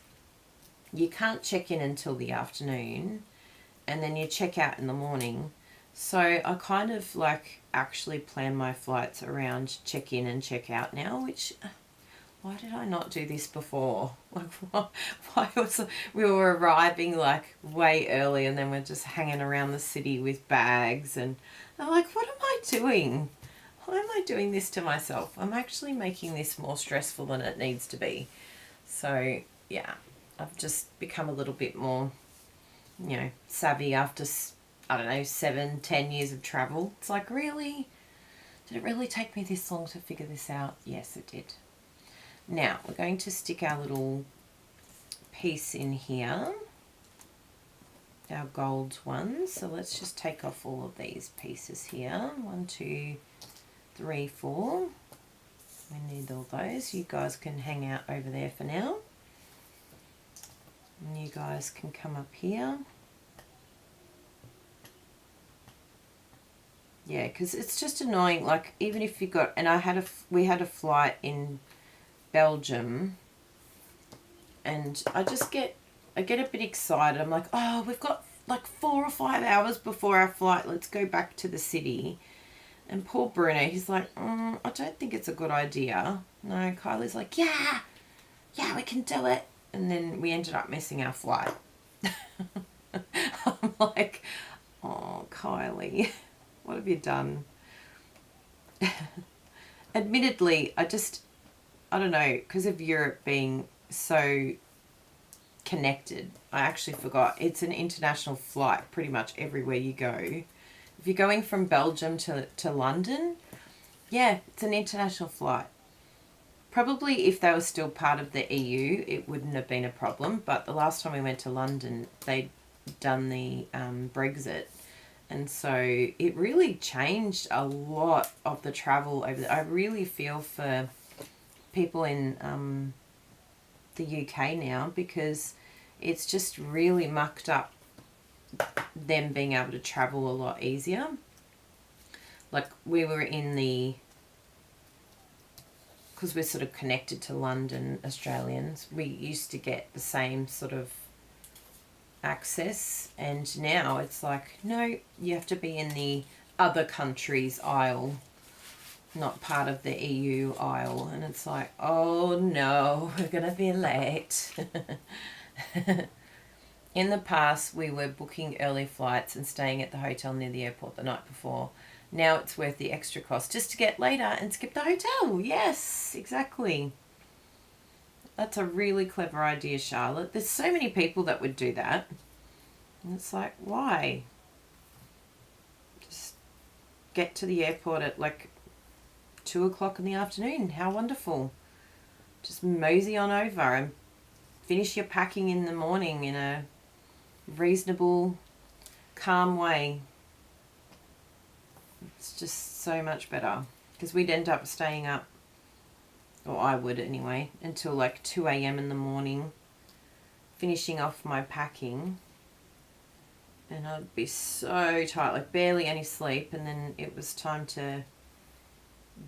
Speaker 1: you can't check in until the afternoon and then you check out in the morning. So I kind of like actually plan my flights around check in and check out now, which why did I not do this before? Like why was we were arriving like way early and then we're just hanging around the city with bags, and I'm like, what am I doing? Why am I doing this to myself? I'm actually making this more stressful than it needs to be. So yeah, I've just become a little bit more, savvy after, I don't know, 7-10 years of travel. It's like, really? Did it really take me this long to figure this out? Yes, it did. Now, we're going to stick our little piece in here, our gold one. So let's just take off all of these pieces here. 1, 2, 3, 4. We need all those. You guys can hang out over there for now. And you guys can come up here. Yeah, because it's just annoying. Like, even if you got, and we had a flight in Belgium, and I get a bit excited. I'm like, oh, we've got like 4 or 5 hours before our flight. Let's go back to the city. And poor Bruno, he's like, I don't think it's a good idea. No, Kylie's like, yeah, we can do it. And then we ended up missing our flight. I'm like, oh, Kylie, what have you done? Admittedly, I don't know, because of Europe being so connected, I actually forgot. It's an international flight pretty much everywhere you go. If you're going from Belgium to London, yeah, it's an international flight. Probably if they were still part of the EU, it wouldn't have been a problem. But the last time we went to London, they'd done the Brexit. And so it really changed a lot of the travel over there. I really feel for people in the UK now, because it's just really mucked up them being able to travel a lot easier. Like, we were because we're sort of connected to London Australians, we used to get the same sort of access, and now it's like, no, you have to be in the other countries aisle, not part of the EU aisle. And it's like, oh no, we're gonna be late. In the past, we were booking early flights and staying at the hotel near the airport the night before. Now it's worth the extra cost just to get later and skip the hotel. Yes, exactly. That's a really clever idea, Charlotte. There's so many people that would do that. And it's like, why? Just get to the airport at like 2 o'clock in the afternoon. How wonderful. Just mosey on over and finish your packing in the morning in a reasonable, calm way. It's just so much better, because we'd end up staying up, or I would anyway, until like 2 a.m. in the morning, finishing off my packing, and I'd be so tired, like barely any sleep, and then it was time to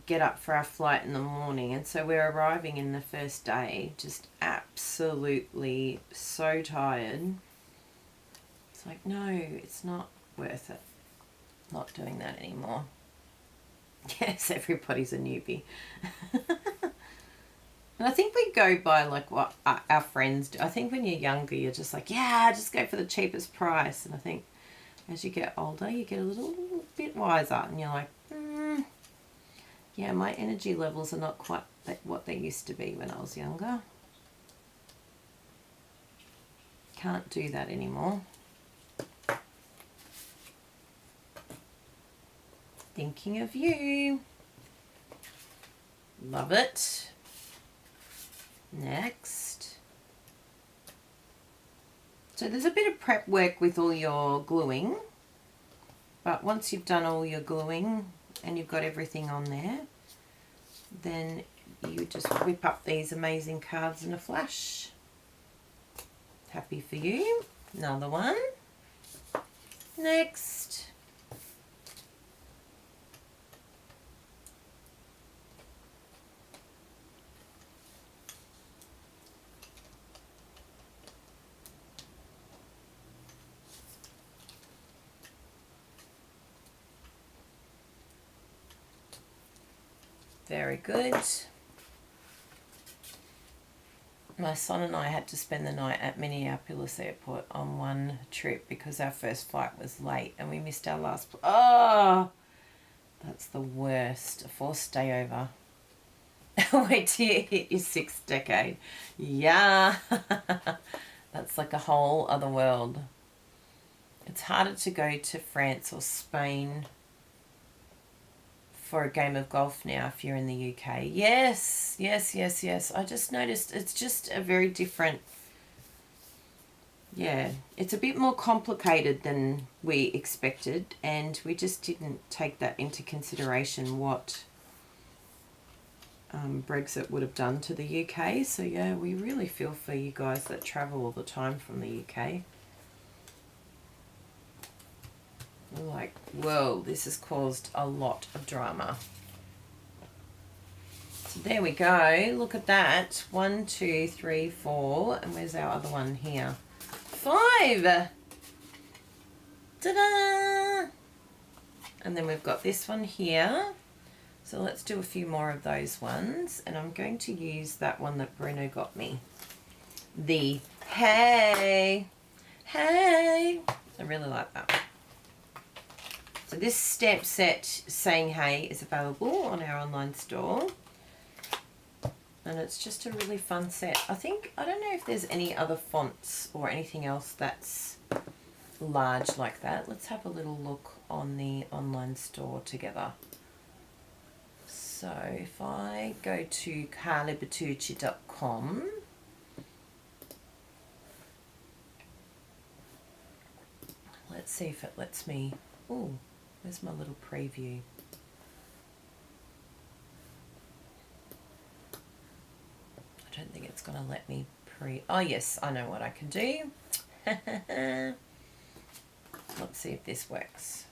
Speaker 1: get up for our flight in the morning. And so we're arriving in the first day just absolutely so tired. It's like, no, it's not worth it. Not doing that anymore. Yes, everybody's a newbie. And I think we go by like what our friends do. I think when you're younger, you're just like, yeah, just go for the cheapest price. And I think as you get older, you get a little bit wiser, and you're like, yeah, my energy levels are not quite what they used to be when I was younger. Can't do that anymore. Thinking of you. Love it. Next. So there's a bit of prep work with all your gluing, but once you've done all your gluing and you've got everything on there, then you just whip up these amazing cards in a flash. Happy for you. Another one. Next. Very good. My son and I had to spend the night at Minneapolis airport on one trip because our first flight was late and we missed our last... Oh, that's the worst. A forced stay over. Wait till you hit your 6th decade. Yeah. That's like a whole other world. It's harder to go to France or Spain for a game of golf now if you're in the UK. Yes, yes, yes, yes. I just noticed it's just a very different... Yeah, it's a bit more complicated than we expected, and we just didn't take that into consideration, what Brexit would have done to the UK. So yeah, we really feel for you guys that travel all the time from the UK. We're like, whoa, this has caused a lot of drama. So there we go. Look at that. 1, 2, 3, 4. And where's our other one here? 5. Ta-da! And then we've got this one here. So let's do a few more of those ones. And I'm going to use that one that Bruno got me. The hey. Hey. I really like that. So this stamp set saying hey is available on our online store. And it's just a really fun set. I don't know if there's any other fonts or anything else that's large like that. Let's have a little look on the online store together. So if I go to carlybertucci.com, let's see if it lets me... Oh, where's my little preview? I don't think it's going to let me Oh yes, I know what I can do. Let's see if this works.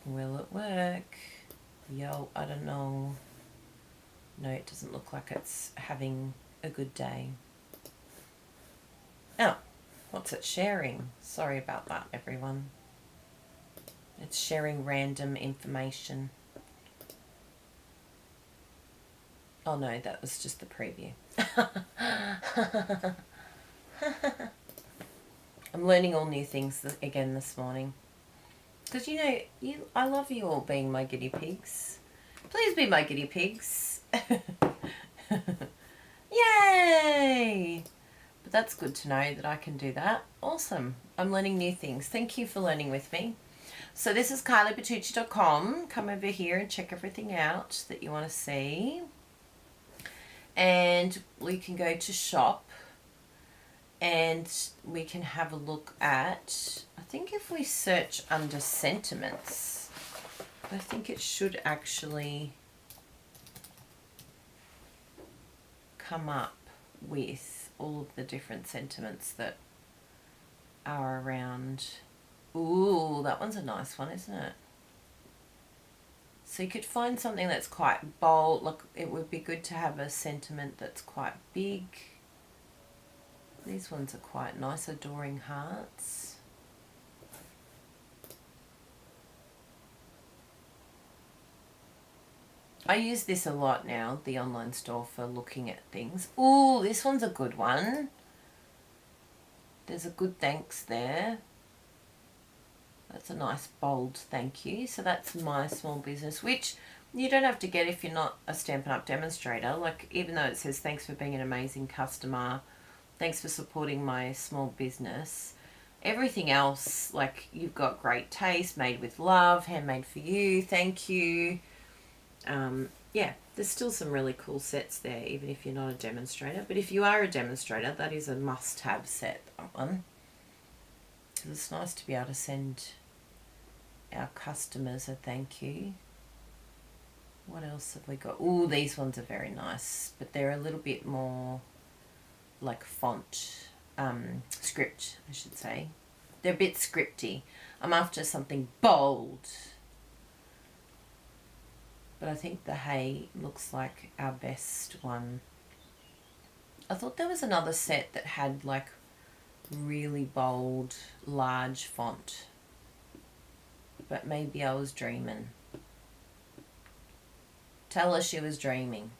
Speaker 1: Will it work? Yo, I don't know. No, it doesn't look like it's having a good day. Oh, what's it sharing? Sorry about that, everyone. It's sharing random information. Oh no, that was just the preview. I'm learning all new things again this morning. Because I love you all being my guinea pigs. Please be my guinea pigs. Yay! But that's good to know that I can do that. Awesome. I'm learning new things. Thank you for learning with me. So this is carlybertucci.com. Come over here and check everything out that you want to see. And we can go to shop and we can have a look at, I think if we search under sentiments, I think it should actually come up with all of the different sentiments that are around. Ooh, that one's a nice one, isn't it? So you could find something that's quite bold. Look, it would be good to have a sentiment that's quite big. These ones are quite nice, adoring hearts. I use this a lot now, the online store, for looking at things. Ooh, this one's a good one. There's a good thanks there. That's a nice bold thank you. So that's my small business, which you don't have to get if you're not a Stampin' Up demonstrator. Like, even though it says thanks for being an amazing customer, thanks for supporting my small business, everything else, like, you've got great taste, made with love, handmade for you, thank you. Yeah, there's still some really cool sets there, even if you're not a demonstrator. But if you are a demonstrator, that is a must-have set, that one. Because it's nice to be able to send our customers a thank you. What else have we got? Ooh, these ones are very nice, but they're a little bit more like font, script, I should say. They're a bit scripty. I'm after something bold. But I think the hay looks like our best one. I thought there was another set that had like really bold, large font. but maybe I was dreaming. Tell her she was dreaming.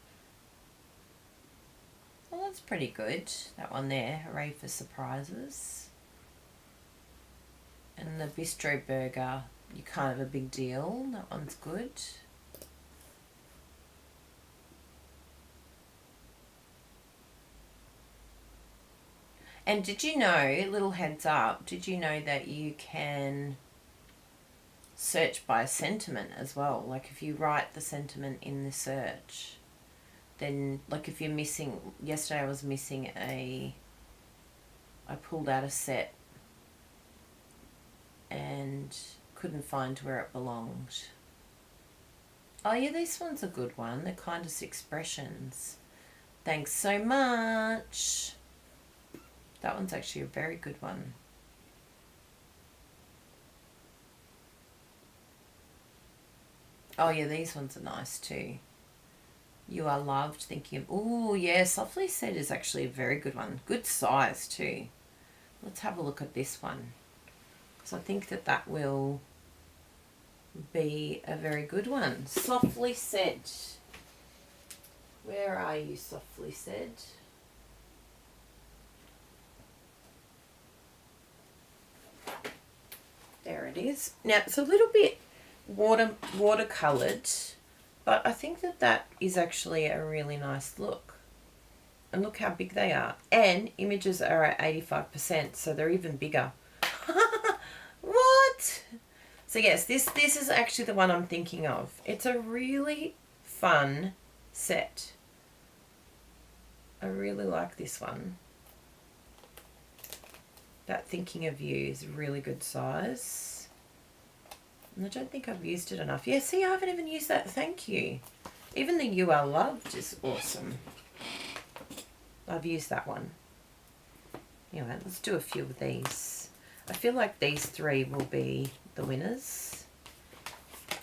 Speaker 1: Well, that's pretty good. That one there, hooray for surprises. And the bistro burger, you're kind of a big deal. That one's good. And did you know, little heads up, did you know that you can search by sentiment as well? Like if you write the sentiment in the search, then like if you're missing, yesterday I was missing I pulled out a set and couldn't find where it belonged. Oh yeah, this one's a good one. The kindest expressions. Thanks so much. That one's actually a very good one. Oh yeah, these ones are nice too. You are loved, thinking of... Oh yeah, Softly Said is actually a very good one. Good size too. Let's have a look at this one. Because I think that that will be a very good one. Softly Said. Where are you, Softly Said? There it is. Now it's a little bit watercoloured, but I think that that is actually a really nice look. And look how big they are. And images are at 85%, so they're even bigger. What? So yes, this is actually the one I'm thinking of. It's a really fun set. I really like this one. That Thinking of You is a really good size. And I don't think I've used it enough. Yeah, see, I haven't even used that. Thank you. Even the You Are Loved is awesome. I've used that one. Anyway, let's do a few of these. I feel like these three will be the winners.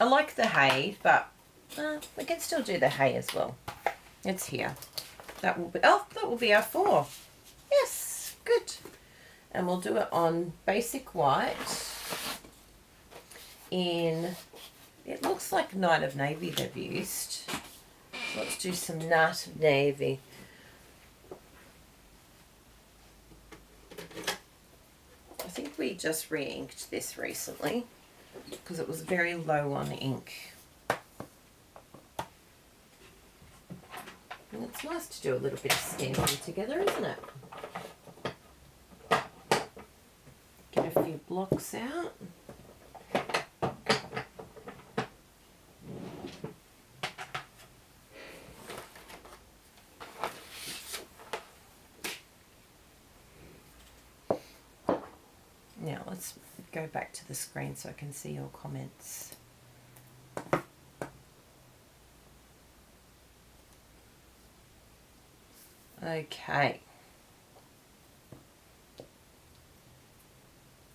Speaker 1: I like the hay, but we can still do the hay as well. It's here. That will be, oh, that will be our 4. Yes, good. And we'll do it on basic white in, it looks like Night of Navy they've used. Let's do some Night of Navy. I think we just re-inked this recently because it was very low on ink. And it's nice to do a little bit of stamping together, isn't it? Get a few blocks out. Now let's go back to the screen so I can see your comments. Okay.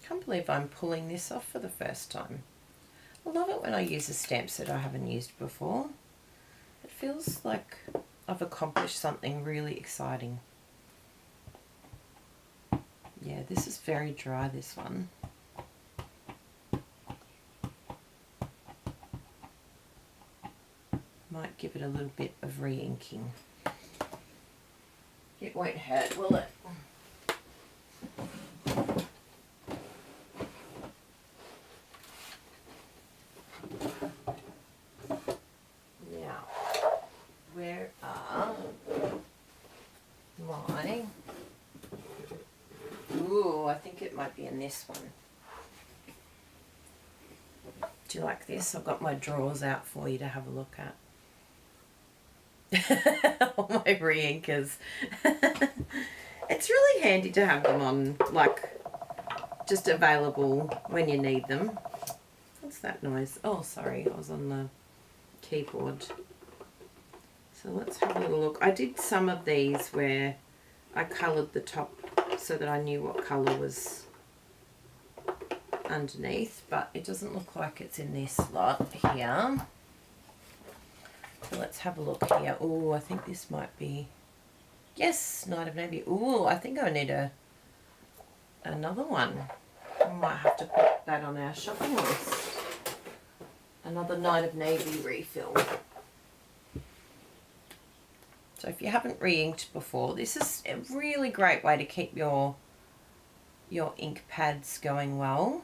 Speaker 1: Can't believe I'm pulling this off for the first time. I love it when I use a stamp set I haven't used before. It feels like I've accomplished something really exciting. Yeah, this is very dry, this one. Might give it a little bit of re-inking. It won't hurt, will it? Now, where are my... Ooh, I think it might be in this one. Do you like this? I've got my drawers out for you to have a look at. All my re-inkers. It's really handy to have them on, like, just available when you need them. What's that noise? Oh, sorry, I was on the keyboard. So let's have a little look. I did some of these where I coloured the top so that I knew what colour was underneath, but it doesn't look like it's in this lot here. So let's have a look here. Oh, I think this might be, yes, Night of Navy. Oh, I think I need another one. I might have to put that on our shopping list. Another Night of Navy refill. So if you haven't re-inked before, this is a really great way to keep your ink pads going well.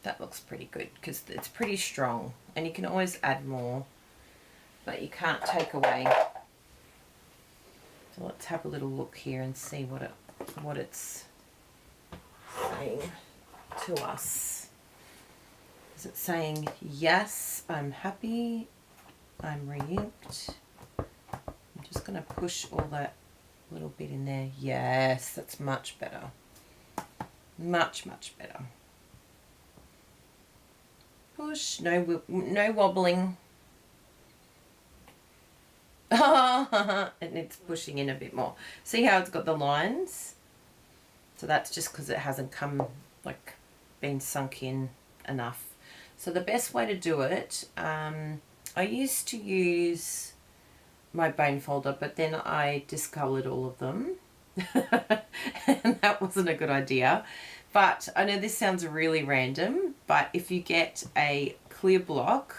Speaker 1: That looks pretty good because it's pretty strong, and you can always add more, but you can't take away. So let's have a little look here and see what it's saying to us. Is it saying, yes, I'm happy, I'm re-inked? I'm just going to push all that little bit in there. Yes, that's much better. Much, much better. Push, no wobbling. And it's pushing in a bit more. See how it's got the lines? So that's just because it hasn't been sunk in enough. So the best way to do it, I used to use my bone folder, but then I discolored all of them. And that wasn't a good idea. But I know this sounds really random, but if you get a clear block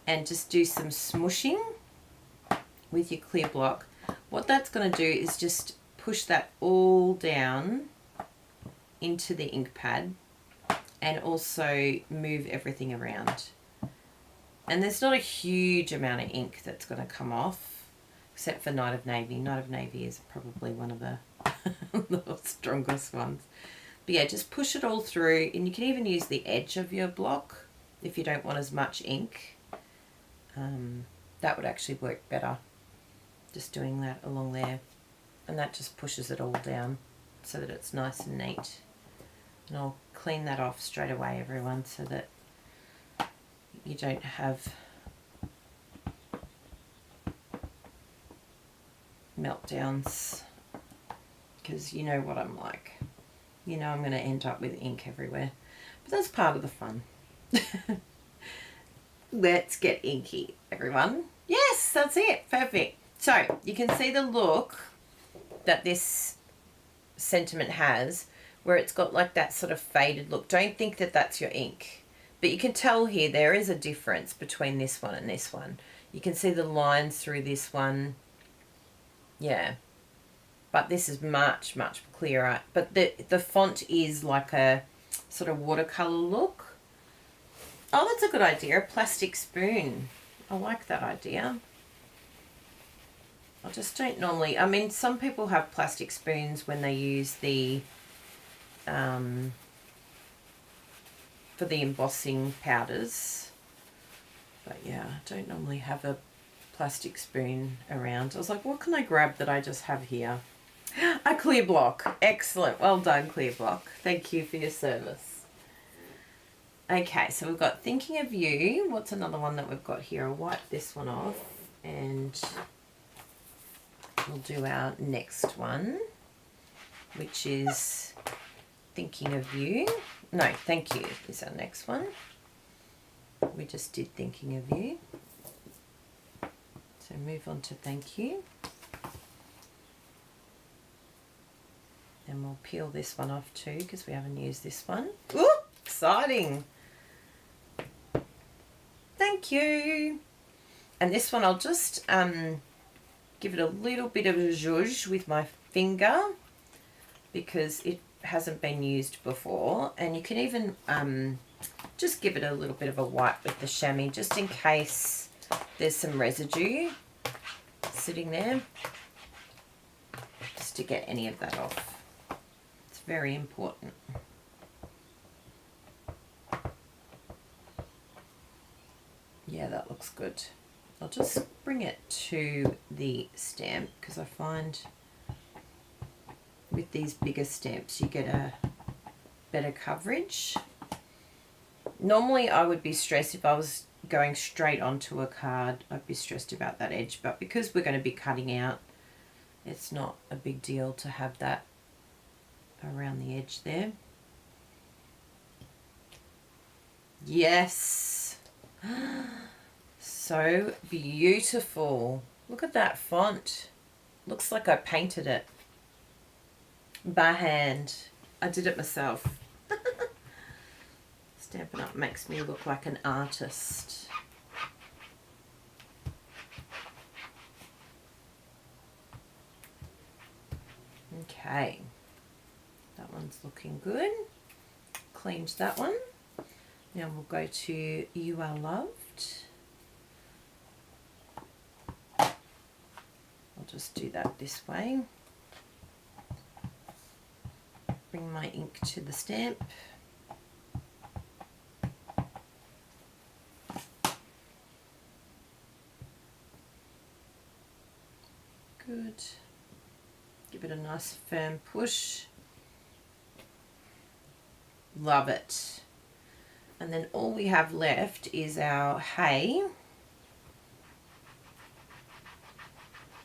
Speaker 1: and just do some smushing with your clear block, what that's going to do is just push that all down into the ink pad and also move everything around. And there's not a huge amount of ink that's going to come off, except for Night of Navy. Night of Navy is probably one of the, the strongest ones. But yeah, just push it all through, and you can even use the edge of your block if you don't want as much ink. That would actually work better, just doing that along there. And that just pushes it all down so that it's nice and neat. And I'll clean that off straight away, everyone, so that you don't have meltdowns, because you know what I'm like. You know I'm going to end up with ink everywhere. But that's part of the fun. Let's get inky, everyone. Yes, that's it. Perfect. So you can see the look that this sentiment has, where it's got like that sort of faded look. Don't think that that's your ink. But you can tell here there is a difference between this one and this one. You can see the lines through this one. Yeah. But this is much, much clearer. But the font is like a sort of watercolour look. Oh, that's a good idea. A plastic spoon. I like that idea. I just don't normally... I mean, some people have plastic spoons when they use the... for the embossing powders. But yeah, I don't normally have a plastic spoon around. I was like, what can I grab that I just have here? A clear block. Excellent. Well done, clear block. Thank you for your service. Okay, so we've got Thinking of You. What's another one that we've got here? I'll wipe this one off and we'll do our next one, which is Thinking of You. No, Thank You is our next one. We just did Thinking of You. So move on to Thank You. And we'll peel this one off too, because we haven't used this one. Ooh, exciting. Thank you. And this one I'll just give it a little bit of a zhuzh with my finger, because it hasn't been used before. And you can even just give it a little bit of a wipe with the chamois, just in case there's some residue sitting there, just to get any of that off. It's very important. Yeah, that looks good. I'll just bring it to the stamp, because I find with these bigger stamps you get a better coverage. Normally I would be stressed if I was going straight onto a card. I'd be stressed about that edge, but because we're going to be cutting out, it's not a big deal to have that around the edge there. Yes. So beautiful. Look at that font. Looks like I painted it by hand. I did it myself. Stampin' Up makes me look like an artist. Okay, that one's looking good. Cleaned that one. Now we'll go to You Are Loved. I'll just do that this way. Bring my ink to the stamp. Good. Give it a nice firm push. Love it. And then all we have left is our hay,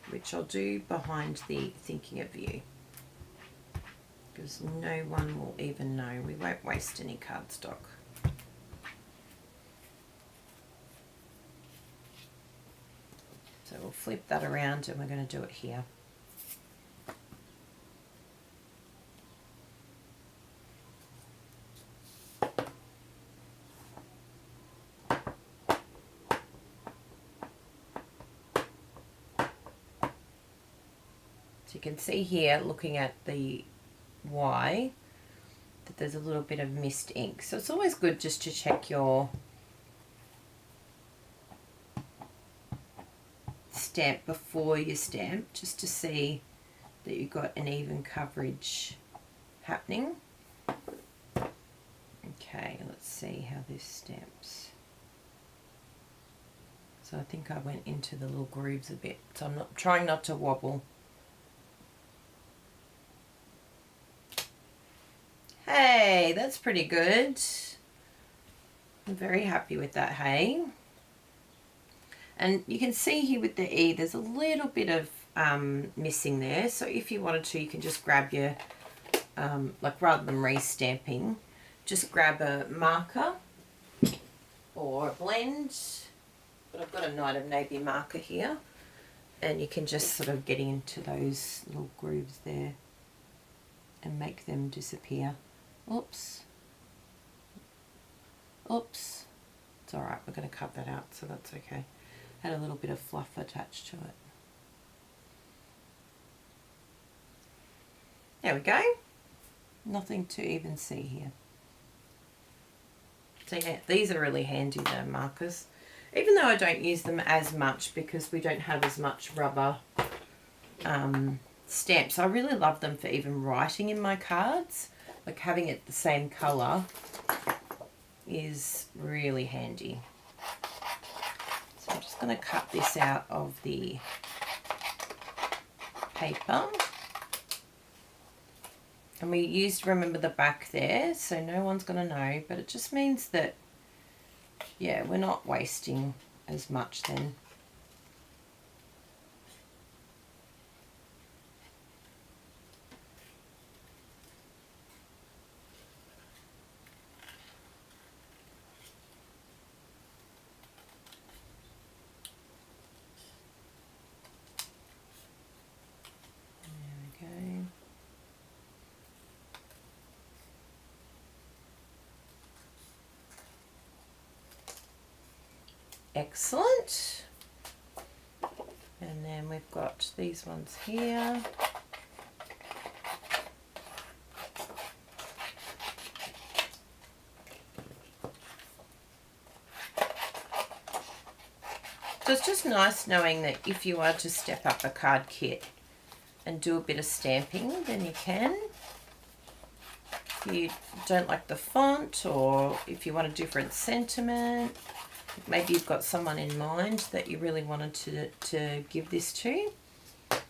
Speaker 1: which I'll do behind the Thinking of You, because no one will even know. We won't waste any cardstock. So we'll flip that around and we're going to do it here. So you can see here, looking at the Y, that there's a little bit of missed ink. So it's always good just to check your stamp before you stamp, just to see that you've got an even coverage happening. Okay, let's see how this stamps. So I think I went into the little grooves a bit, so I'm not trying not to wobble. Hey, that's pretty good. I'm very happy with that hay. And you can see here with the E, there's a little bit of missing there. So if you wanted to, you can just grab your, like rather than re-stamping, just grab a marker or a blend. But I've got a Night of Navy marker here. And you can just sort of get into those little grooves there and make them disappear. Oops. Oops. It's alright, we're going to cut that out, so that's okay. Had a little bit of fluff attached to it. There we go. Nothing to even see here. So yeah, these are really handy, the markers. Even though I don't use them as much because we don't have as much rubber stamps. I really love them for even writing in my cards. Like having it the same colour is really handy. So I'm just going to cut this out of the paper. And we used, remember, the back there, so no one's going to know, but it just means that, yeah, we're not wasting as much then. Excellent. And then we've got these ones here. So it's just nice knowing that if you are to step up a card kit and do a bit of stamping, then you can. If you don't like the font, or if you want a different sentiment, maybe you've got someone in mind that you really wanted to give this to,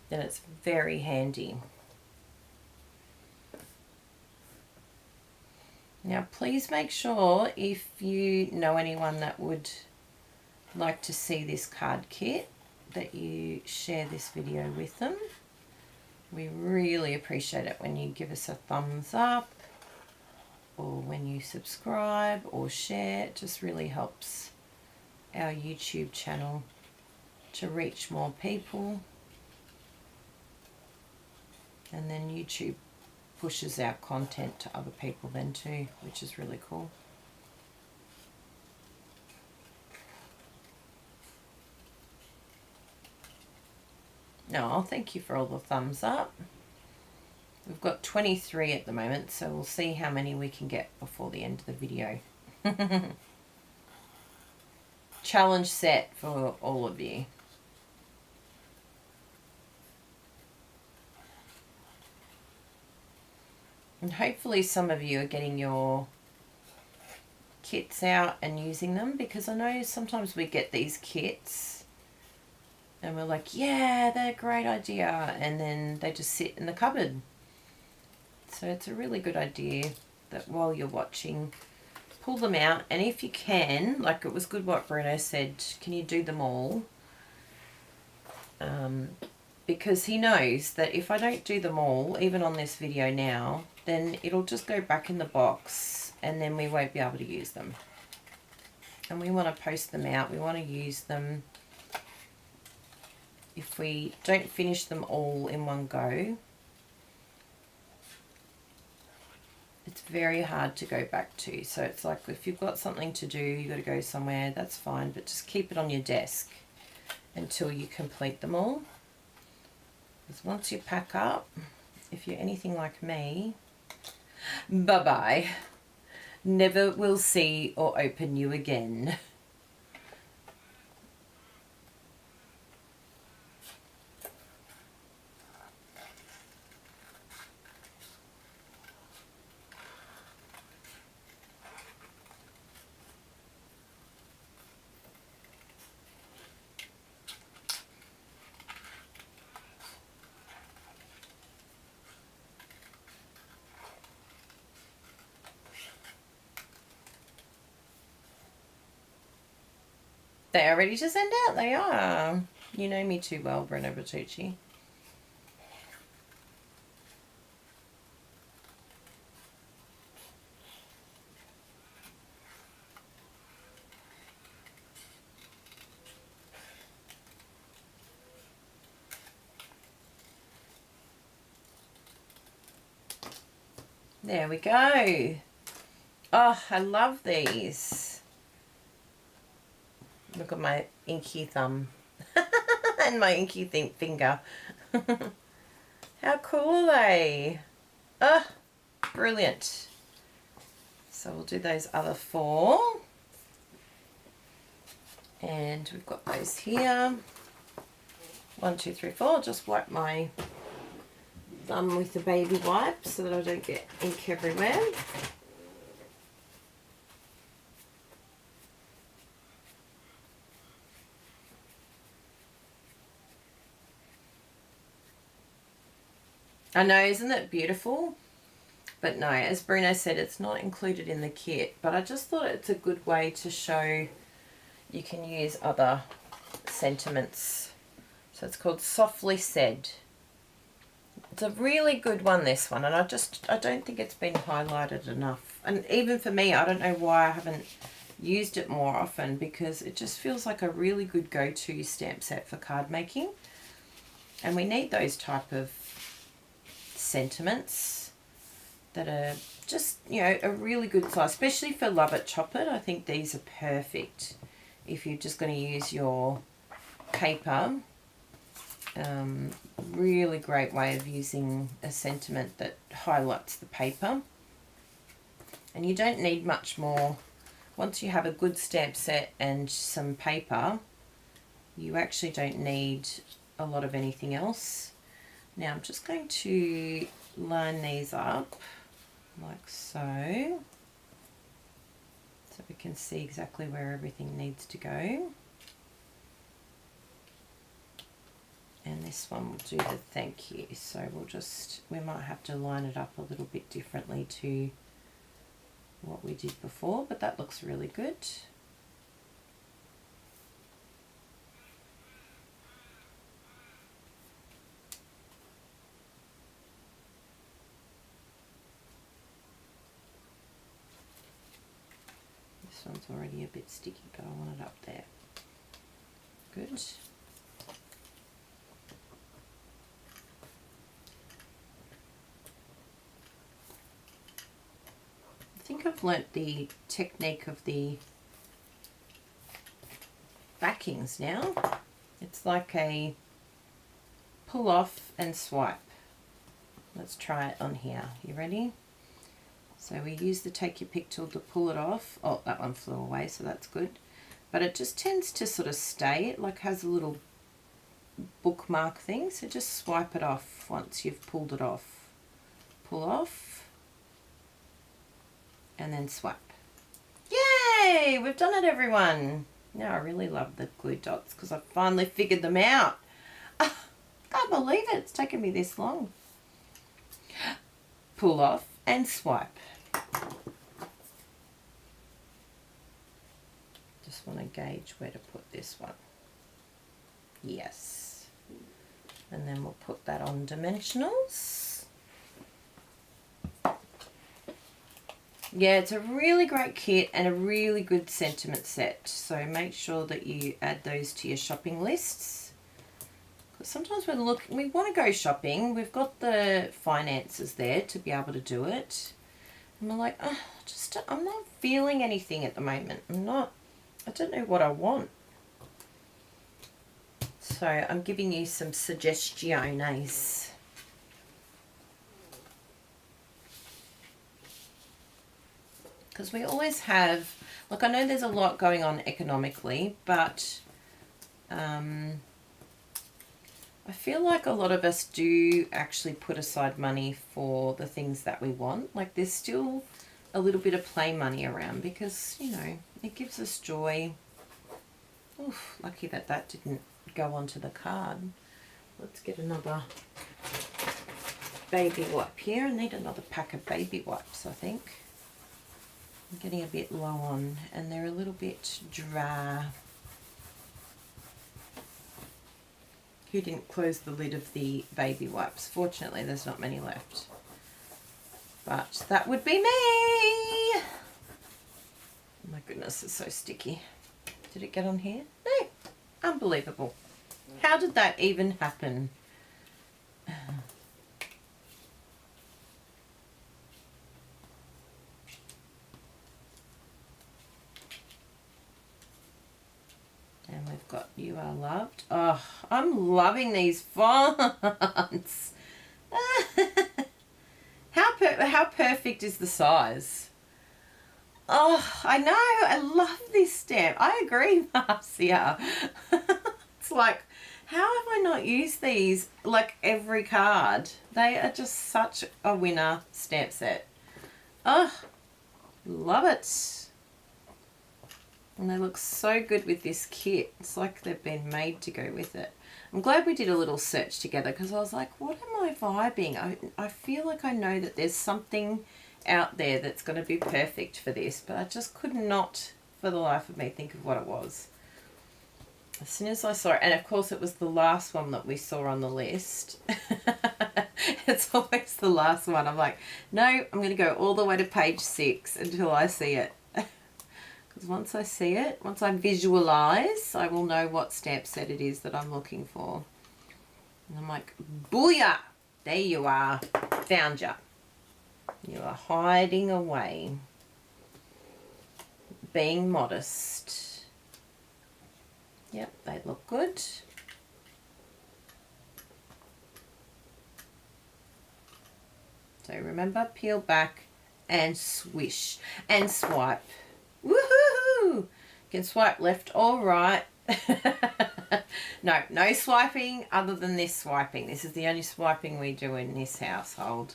Speaker 1: then it's very handy. Now please make sure, if you know anyone that would like to see this card kit, that you share this video with them. We really appreciate it when you give us a thumbs up, or when you subscribe or share. It just really helps our YouTube channel to reach more people, and then YouTube pushes our content to other people then too, which is really cool. No, thank you for all the thumbs up. We've got 23 at the moment, so we'll see how many we can get before the end of the video. Challenge set for all of you. And hopefully some of you are getting your kits out and using them, because I know sometimes we get these kits and we're like, yeah, they're a great idea, and then they just sit in the cupboard. So it's a really good idea that while you're watching, pull them out, and if you can, like it was good what Bruno said, can you do them all? Because he knows that if I don't do them all, even on this video now, then it'll just go back in the box and then we won't be able to use them. And we want to post them out, we want to use them. If we don't finish them all in one go, it's very hard to go back to. So it's like if you've got something to do, you've got to go somewhere, that's fine, but just keep it on your desk until you complete them all. Because once you pack up, if you're anything like me, bye-bye. Never will see or open you again. They are ready to send out. They are. You know me too well, Bruno Bertucci. There we go. Oh, I love these. Look at my inky thumb and my inky finger. How cool are they? Oh, brilliant. So we'll do those other 4. And we've got those here. 1, 2, 3, 4. Just wipe my thumb with the baby wipe so that I don't get ink everywhere. I know, isn't that beautiful? But no, as Bruno said, it's not included in the kit, but I just thought it's a good way to show you can use other sentiments. So it's called Softly Said. It's a really good one, this one, and I don't think it's been highlighted enough. And even for me, I don't know why I haven't used it more often, because it just feels like a really good go-to stamp set for card making. And we need those type of sentiments that are just, you know, a really good size, especially for Love It, Chop It. I think these are perfect if you're just going to use your paper. Really great way of using a sentiment that highlights the paper. And you don't need much more. Once you have a good stamp set and some paper, you actually don't need a lot of anything else. Now I'm just going to line these up like so we can see exactly where everything needs to go. And this one will do the thank you. So we might have to line it up a little bit differently to what we did before, but that looks really good. This one's already a bit sticky, but I want it up there. Good. think I've learnt the technique of the backings now. It's like a pull off and swipe. Let's try it on here. You ready? So we use the take your pick tool to pull it off. Oh, that one flew away, so that's good. But it just tends to sort of stay. It like has a little bookmark thing. So just swipe it off once you've pulled it off. Pull off. And then swipe. Yay! We've done it, everyone. Now I really love the glue dots because I finally figured them out. Oh, can't believe it. It's taken me this long. Pull off and swipe. Just want to gauge where to put this one. Yes. And then we'll put that on dimensionals. Yeah, it's a really great kit and a really good sentiment set. So make sure that you add those to your shopping lists. Because sometimes we want to go shopping. We've got the finances there to be able to do it. And we're like, oh, I'm not feeling anything at the moment. I don't know what I want. So I'm giving you some suggestions. Because we always have, look, I know there's a lot going on economically, but I feel like a lot of us do actually put aside money for the things that we want. Like there's still a little bit of play money around because, you know, it gives us joy. Oof, lucky that that didn't go onto the card. Let's get another baby wipe here. I need another pack of baby wipes, I think. I'm getting a bit low on and they're a little bit dry. Who didn't close the lid of the baby wipes? Fortunately, there's not many left. But that would be me. Oh my goodness, it's so sticky. Did it get on here? No. Unbelievable. How did that even happen? And we've got You Are Loved. Oh, I'm loving these fonts. How perfect is the size? Oh, I know. I love this stamp. I agree, Marcia. It's like, how have I not used these like every card? They are just such a winner stamp set. Oh, love it. And they look so good with this kit. It's like they've been made to go with it. I'm glad we did a little search together because I was like, what am I vibing? I feel like I know that there's something out there that's going to be perfect for this, but I just could not for the life of me think of what it was. As soon as I saw it, and of course it was the last one that we saw on the list. It's always the last one. I'm like, no, I'm going to go all the way to page 6 until I see it. Because once I see it, once I visualize, I will know what stamp set it is that I'm looking for. And I'm like, booyah! There you are. Found ya. You are hiding away. Being modest. Yep, they look good. So remember, peel back and swish and swipe. Woohoo! You can swipe left or right. No swiping other than this swiping. This is the only swiping we do in this household.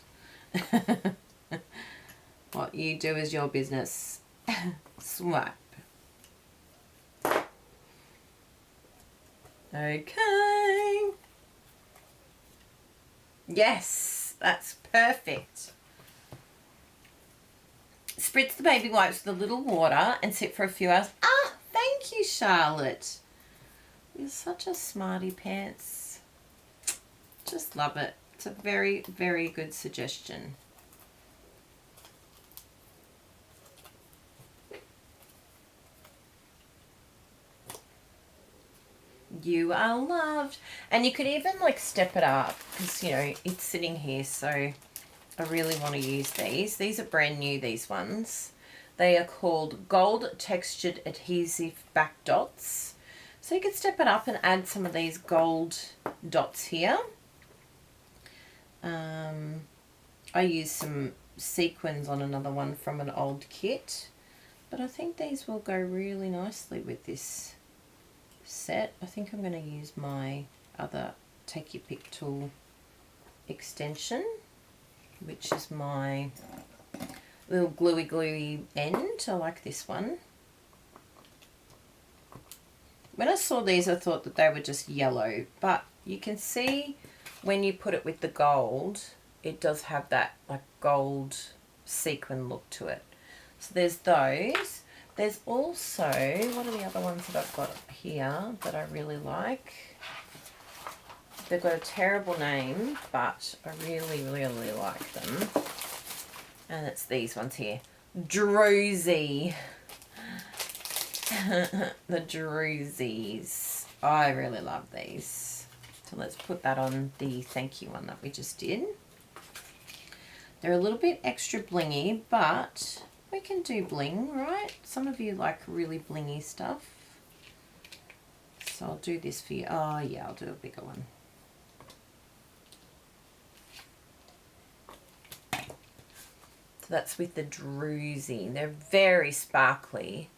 Speaker 1: What you do is your business. Swipe. Okay. Yes, that's perfect. Spritz the baby wipes with a little water and sit for a few hours. Ah, thank you, Charlotte. You're such a smarty pants. Just love it. It's a very, very good suggestion. You are loved. And you could even like step it up because, you know, it's sitting here, so I really want to use these. These are brand new, these ones. They are called Gold Textured Adhesive Back Dots. So you could step it up and add some of these gold dots here. I used some sequins on another one from an old kit, but I think these will go really nicely with this set. I think I'm going to use my other Take Your Pick tool extension, which is my little gluey end. I like this one. When I saw these, I thought that they were just yellow, but you can see when you put it with the gold, it does have that like gold sequin look to it. So there's those. There's also, what are the other ones that I've got here that I really like? They've got a terrible name, but I really like them. And it's these ones here. Druzy. The Druzies. I really love these. So let's put that on the thank you one that we just did. They're a little bit extra blingy, but we can do bling, right? Some of you like really blingy stuff. So I'll do this for you. Oh yeah, I'll do a bigger one. So that's with the Druzy. They're very sparkly,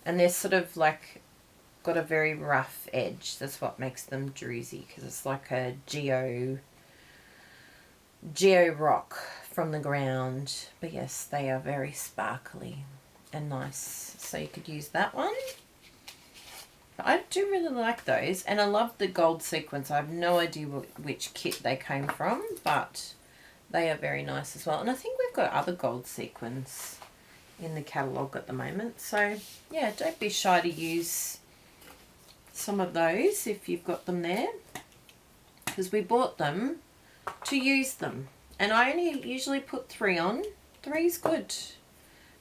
Speaker 1: and they're sort of like got a very rough edge. That's what makes them Druzy, because it's like a geo rock from the ground. But yes, they are very sparkly and nice. So you could use that one. But I do really like those, and I love the gold sequins. I have no idea which kit they came from, but they are very nice as well. And I think we've got other gold sequins in the catalogue at the moment. So yeah, don't be shy to use some of those if you've got them there, because we bought them to use them. And I only usually put 3 on. 3's good.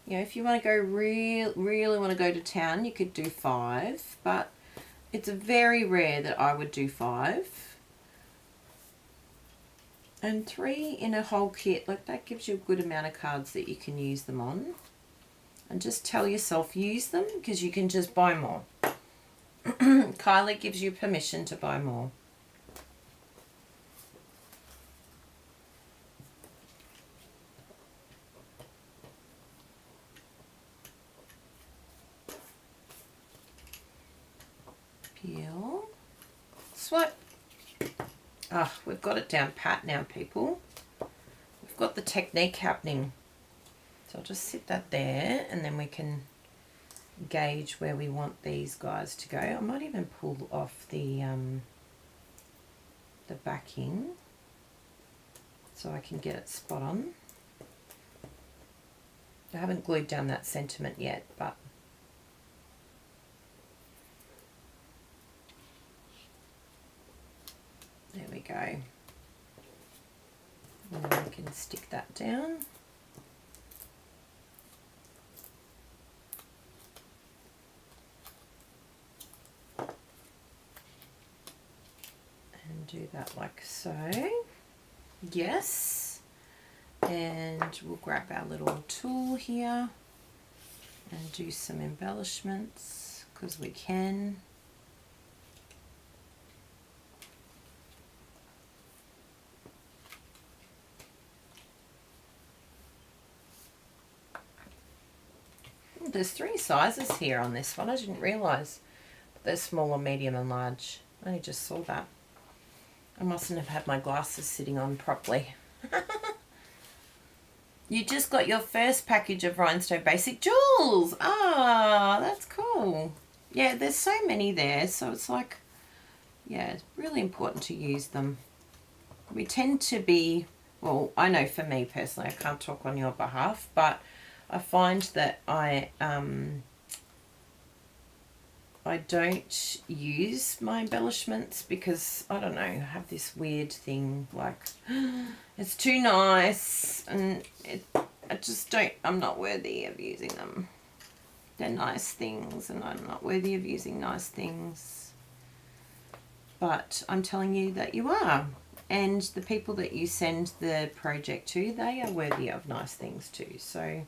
Speaker 1: You know, if you want to go really want to go to town, you could do 5, but it's very rare that I would do 5. And 3 in a whole kit, like that gives you a good amount of cards that you can use them on. And just tell yourself use them, because you can just buy more. Kylie gives you permission to buy more. Peel. Swipe. Ah, we've got it down pat now, people. We've got the technique happening. So I'll just sit that there, and then we can gauge where we want these guys to go. I might even pull off the backing so I can get it spot on. I haven't glued down that sentiment yet, but there we go. And then we can stick that down. And do that like so. Yes. And we'll grab our little tool here and do some embellishments, because we can. There's 3 sizes here on this one. I didn't realise. There's small, medium and large. I only just saw that. I mustn't have had my glasses sitting on properly. You just got your first package of Rhinestone Basic Jewels. Ah, that's cool. Yeah, there's so many there, so it's like, yeah, it's really important to use them. We tend to be, well, I know for me personally, I can't talk on your behalf, but I find that I don't use my embellishments because, I don't know, I have this weird thing like, it's too nice, and I just don't, I'm not worthy of using them. They're nice things, and I'm not worthy of using nice things. But I'm telling you that you are. And the people that you send the project to, they are worthy of nice things too. So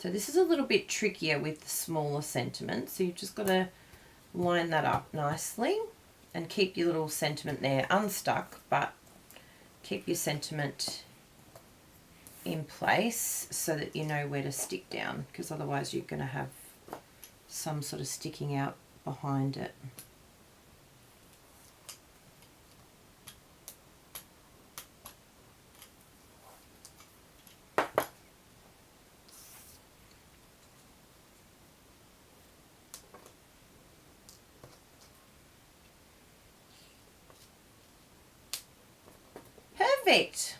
Speaker 1: So this is a little bit trickier with the smaller sentiment. So you've just got to line that up nicely and keep your little sentiment there unstuck, but keep your sentiment in place so that you know where to stick down, because otherwise you're going to have some sort of sticking out behind it. Perfect.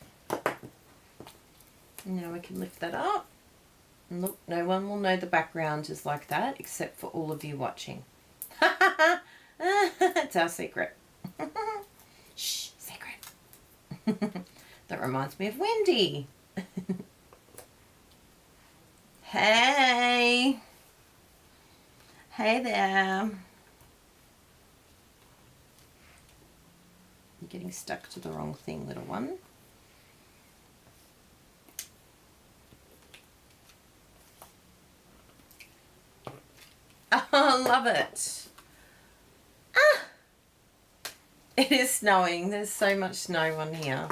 Speaker 1: Now we can lift that up. And look, no one will know the background is like that except for all of you watching. It's our secret. Shh, secret. That reminds me of Wendy. Hey. Hey there. You're getting stuck to the wrong thing, little one. Oh, love it. Ah! It is snowing. There's so much snow on here.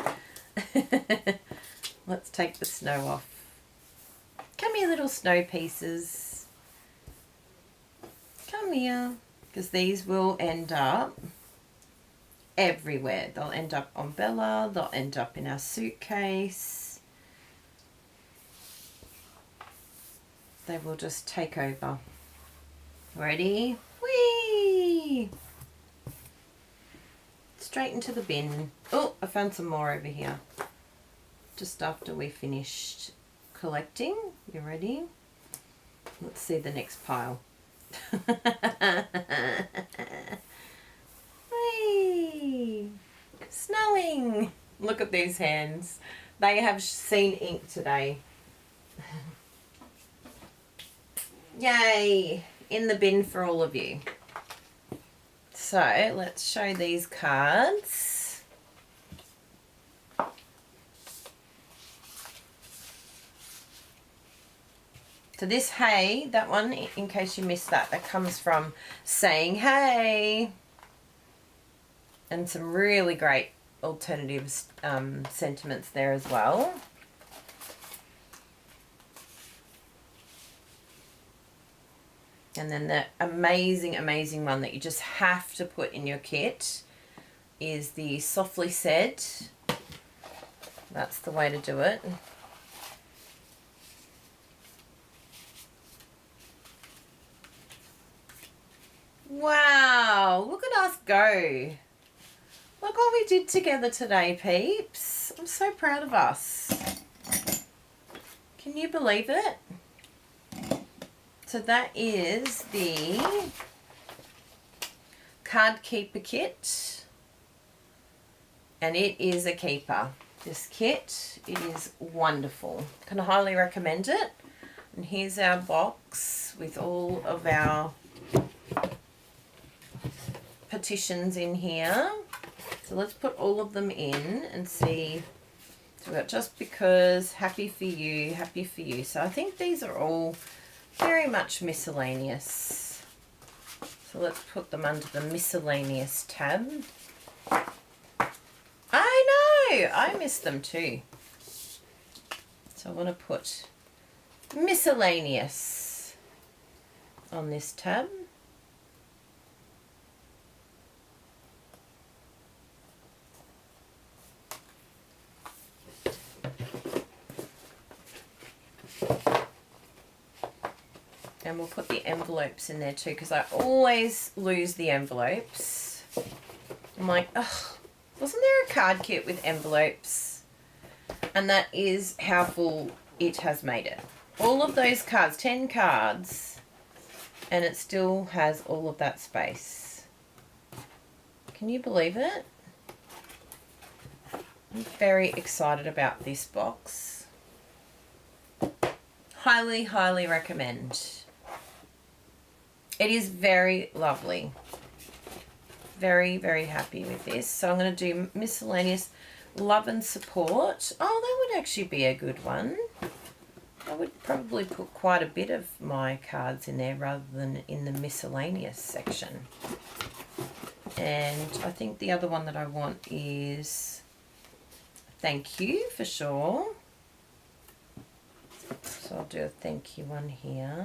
Speaker 1: Let's take the snow off. Come here, little snow pieces. Come here. Because these will end up everywhere. They'll end up on Bella. They'll end up in our suitcase. They will just take over. Ready? Whee! Straight into the bin. Oh, I found some more over here. Just after we finished collecting. You ready? Let's see the next pile. Whee! Snowing! Look at these hands. They have seen ink today. Yay! In the bin for all of you. So let's show these cards. So this hey, that one, in case you missed that, that comes from saying hey. And some really great alternative sentiments there as well. And then the amazing, amazing one that you just have to put in your kit is the Softly Said. That's the way to do it. Wow, look at us go. Look what we did together today, peeps. I'm so proud of us. Can you believe it? So that is the card keeper kit, and it is a keeper. This kit, it is wonderful. Can highly recommend it. And here's our box with all of our petitions in here. So let's put all of them in and see. So we've got Just Because, Happy For You, Happy For You. So I think these are all very much miscellaneous. So let's put them under the miscellaneous tab. I know, I missed them too. So I want to put miscellaneous on this tab. And we'll put the envelopes in there too, because I always lose the envelopes. I'm like, oh, wasn't there a card kit with envelopes? And that is how full it has made it. All of those cards, 10 cards, and it still has all of that space. Can you believe it? I'm very excited about this box. Highly, highly recommend. It is very lovely. Very, very happy with this. So I'm going to do miscellaneous love and support. Oh, that would actually be a good one. I would probably put quite a bit of my cards in there rather than in the miscellaneous section. And I think the other one that I want is thank you for sure. So I'll do a thank you one here.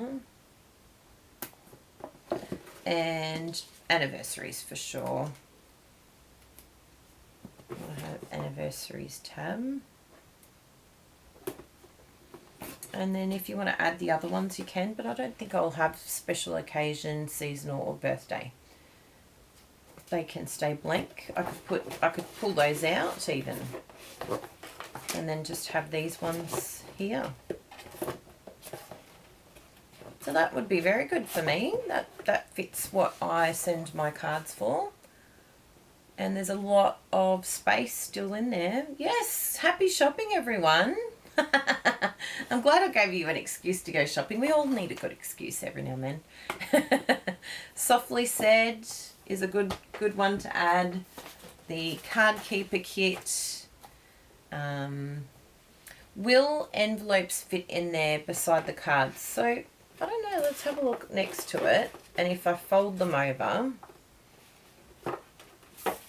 Speaker 1: And anniversaries for sure. I have anniversaries tab. And then if you want to add the other ones you can, but I don't think I'll have special occasion, seasonal or birthday. They can stay blank. I could pull those out even. And then just have these ones here. So that would be very good for me. That fits what I send my cards for. And there's a lot of space still in there. Yes, happy shopping everyone. I'm glad I gave you an excuse to go shopping. We all need a good excuse every now and then. Softly Said is a good one to add. The card keeper kit. Will envelopes fit in there beside the cards? So I don't know, let's have a look next to it. And if I fold them over,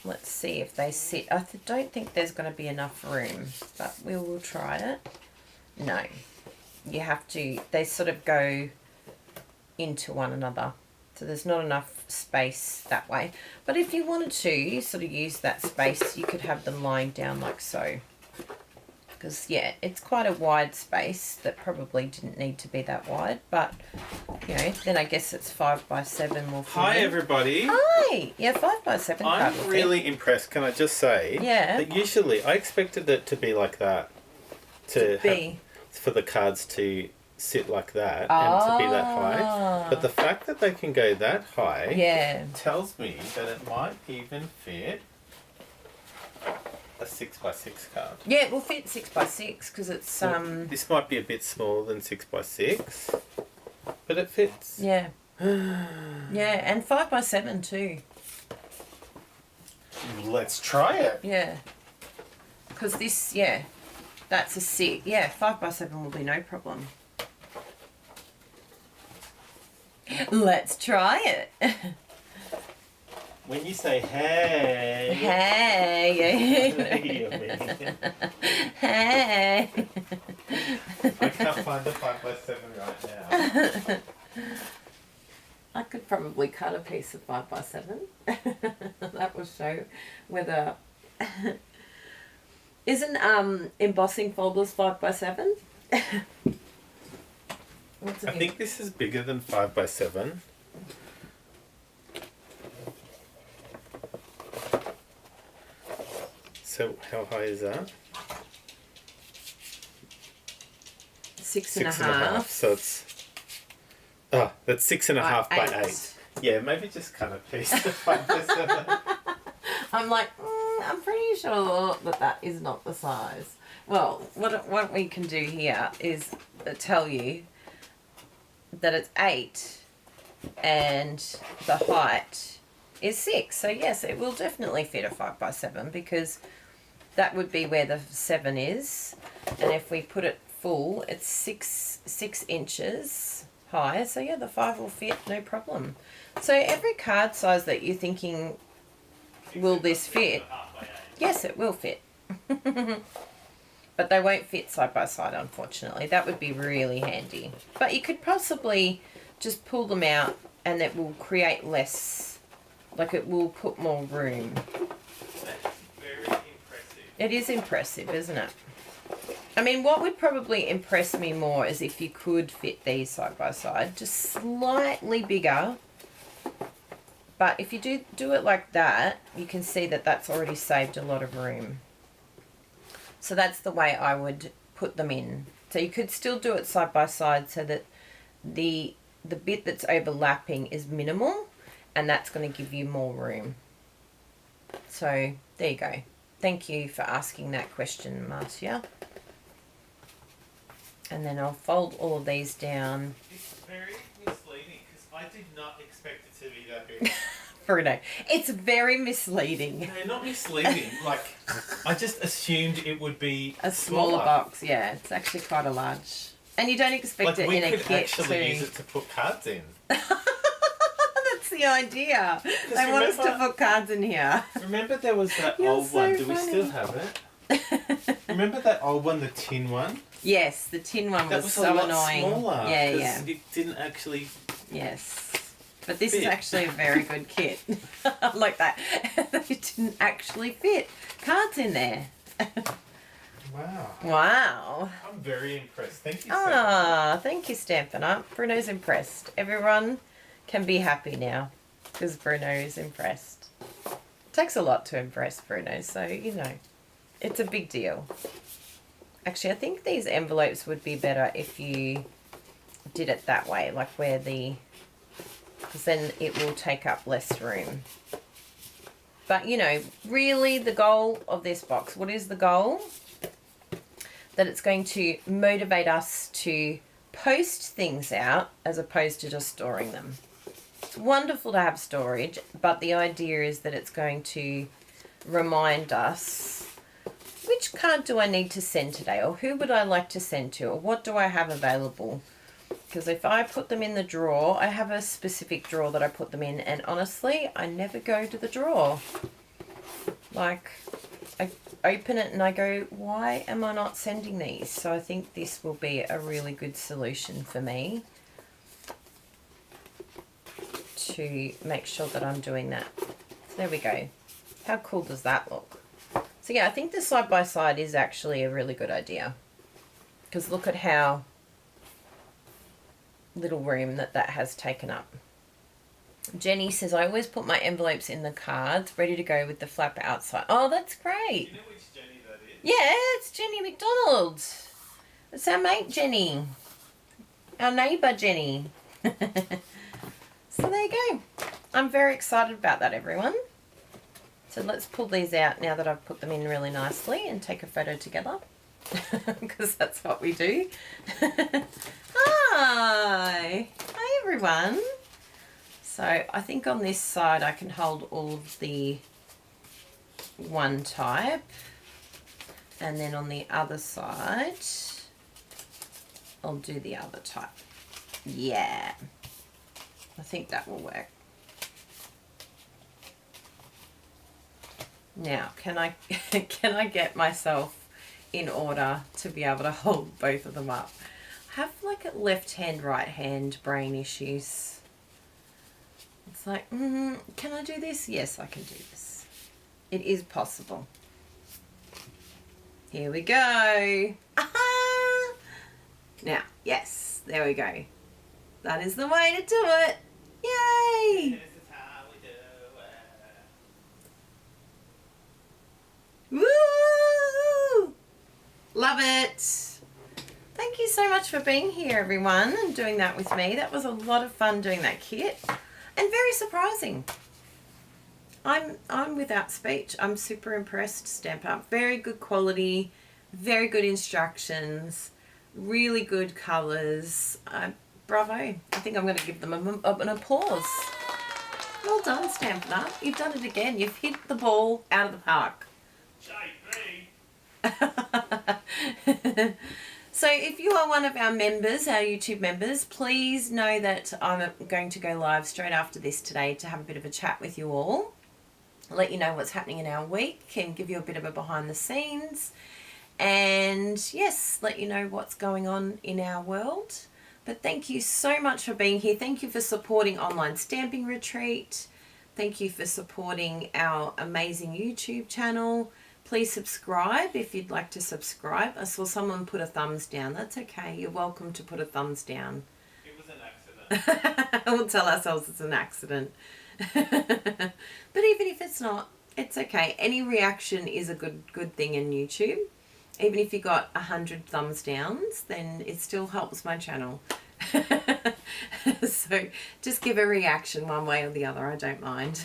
Speaker 1: let's see if they sit. I don't think there's going to be enough room, but we will try it. No, you have to, they sort of go into one another. So there's not enough space that way. But if you wanted to sort of use that space, you could have them lying down like so. Because, yeah, it's quite a wide space that probably didn't need to be that wide. But, you know, then I guess it's 5x7 will fit
Speaker 3: Hi,
Speaker 1: in.
Speaker 3: everybody.
Speaker 1: Hi! Yeah, 5x7 card
Speaker 3: I'm
Speaker 1: will
Speaker 3: really
Speaker 1: fit.
Speaker 3: impressed, can I just say?
Speaker 1: Yeah.
Speaker 3: That usually, I expected it to be like that. For the cards to sit like that and to be that high. But the fact that they can go that high tells me that it might even fit a 6x6 card.
Speaker 1: Yeah, it will fit 6x6 because it's
Speaker 3: Well, this might be a bit smaller than 6x6, but it fits.
Speaker 1: Yeah. Yeah, and 5x7 too.
Speaker 3: Let's try it.
Speaker 1: Yeah. Because this, yeah, that's a 6. Yeah, 5x7 will be no problem. Let's try it.
Speaker 3: When you say hey,
Speaker 1: Hey. Hey.
Speaker 3: I can't find the 5x7 right now.
Speaker 1: I could probably cut a piece of 5x7. That will show whether... Isn't embossing folders 5x7?
Speaker 3: I think this is bigger than 5x7. So how high is that?
Speaker 1: 6.5.
Speaker 3: So it's that's 6.5 by 8. Yeah, maybe just cut a piece of 5x7.
Speaker 1: I'm like, I'm pretty sure that is not the size. Well, what we can do here is tell you that it's 8 and the height is 6. So yes, it will definitely fit a 5x7 because that would be where the 7 is. And if we put it full, it's 6 inches high. So yeah, the 5 will fit, no problem. So every card size that you're thinking, will this fit? Yes, it will fit. But they won't fit side by side, unfortunately. That would be really handy. But you could possibly just pull them out and it will create less, like it will put more room.
Speaker 3: That's very impressive.
Speaker 1: It is impressive, isn't it? I mean, what would probably impress me more is if you could fit these side by side, just slightly bigger. But if you do it like that, you can see that that's already saved a lot of room. So that's the way I would put them in. So you could still do it side by side so that the bit that's overlapping is minimal, and that's going to give you more room. So there you go. Thank you for asking that question, Marcia. And then I'll fold all of these down.
Speaker 3: It's very misleading because I did not expect it to be that big.
Speaker 1: Bruno, it's very misleading.
Speaker 3: No, not misleading. I just assumed it would be
Speaker 1: A smaller box, yeah. It's actually quite a large And you don't expect it
Speaker 3: we
Speaker 1: in a
Speaker 3: could
Speaker 1: kit
Speaker 3: actually use it to put cards in.
Speaker 1: That's the idea. They want us to put cards in here.
Speaker 3: Remember there was that
Speaker 1: You're
Speaker 3: old
Speaker 1: so
Speaker 3: one. Do
Speaker 1: funny.
Speaker 3: we still have it? Remember that old one, the tin one?
Speaker 1: Yes, the tin one
Speaker 3: That
Speaker 1: was
Speaker 3: was
Speaker 1: so
Speaker 3: a lot
Speaker 1: annoying.
Speaker 3: smaller.
Speaker 1: Yeah,
Speaker 3: 'cause
Speaker 1: yeah.
Speaker 3: It didn't actually.
Speaker 1: Yes. But this is
Speaker 3: fit.
Speaker 1: actually a very good kit. I like that. It didn't actually fit. Cards in there.
Speaker 3: Wow.
Speaker 1: Wow.
Speaker 3: I'm very impressed. Thank you.
Speaker 1: Ah, thank you, Stampin' Up. Bruno's impressed. Everyone can be happy now because Bruno is impressed. Takes a lot to impress Bruno, so, you know, it's a big deal. Actually, I think these envelopes would be better if you did it that way, like where the... because then it will take up less room. But, you know, really the goal of this box, what is the goal? That it's going to motivate us to post things out as opposed to just storing them. It's wonderful to have storage, but the idea is that it's going to remind us, which card do I need to send today, or who would I like to send to, or what do I have available? Because if I put them in the drawer, I have a specific drawer that I put them in, and honestly, I never go to the drawer. Like, I open it and I go, why am I not sending these? So I think this will be a really good solution for me to make sure that I'm doing that. So there we go. How cool does that look? So yeah, I think the side-by-side is actually a really good idea. Because look at how little room that has taken up. Jenny says, I always put my envelopes in the cards, ready to go with the flap outside. Oh, that's great.
Speaker 3: Do you know which Jenny that is?
Speaker 1: Yeah, it's Jenny McDonald. It's our mate Jenny. Our neighbour Jenny. So there you go. I'm very excited about that, everyone. So let's pull these out now that I've put them in really nicely and take a photo together. Because that's what we do. Hi. Hi, everyone. So I think on this side I can hold all of the one type, and then on the other side I'll do the other type. Yeah, I think that will work. Now can I can I get myself in order to be able to hold both of them up? I have like a left hand right hand brain issues. It's like, can I do this? Yes, I can do this. It is possible. Here we go. Aha! Now, yes, there we go. That is the way to do it. Yay!
Speaker 3: This is how we do it.
Speaker 1: Woo! Love it. Thank you so much for being here, everyone, and doing that with me. That was a lot of fun doing that kit. And very surprising. I'm without speech. I'm super impressed, Stampin' Up. Very good quality, very good instructions, really good colours. Bravo. I think I'm going to give them an applause. Well done, Stampin' Up. You've done it again. You've hit the ball out of the park. So if you are one of our members, our YouTube members, please know that I'm going to go live straight after this today to have a bit of a chat with you all. Let you know what's happening in our week and give you a bit of a behind the scenes. And yes, let you know what's going on in our world. But thank you so much for being here. Thank you for supporting Online Stamping Retreat. Thank you for supporting our amazing YouTube channel. Please subscribe if you'd like to subscribe. I saw someone put a thumbs down. That's okay. You're welcome to put a thumbs down.
Speaker 3: It was an accident.
Speaker 1: We'll tell ourselves it's an accident. But even if it's not, it's okay. Any reaction is a good thing in YouTube. Even if you got 100 thumbs downs, then it still helps my channel. So just give a reaction one way or the other. I don't mind.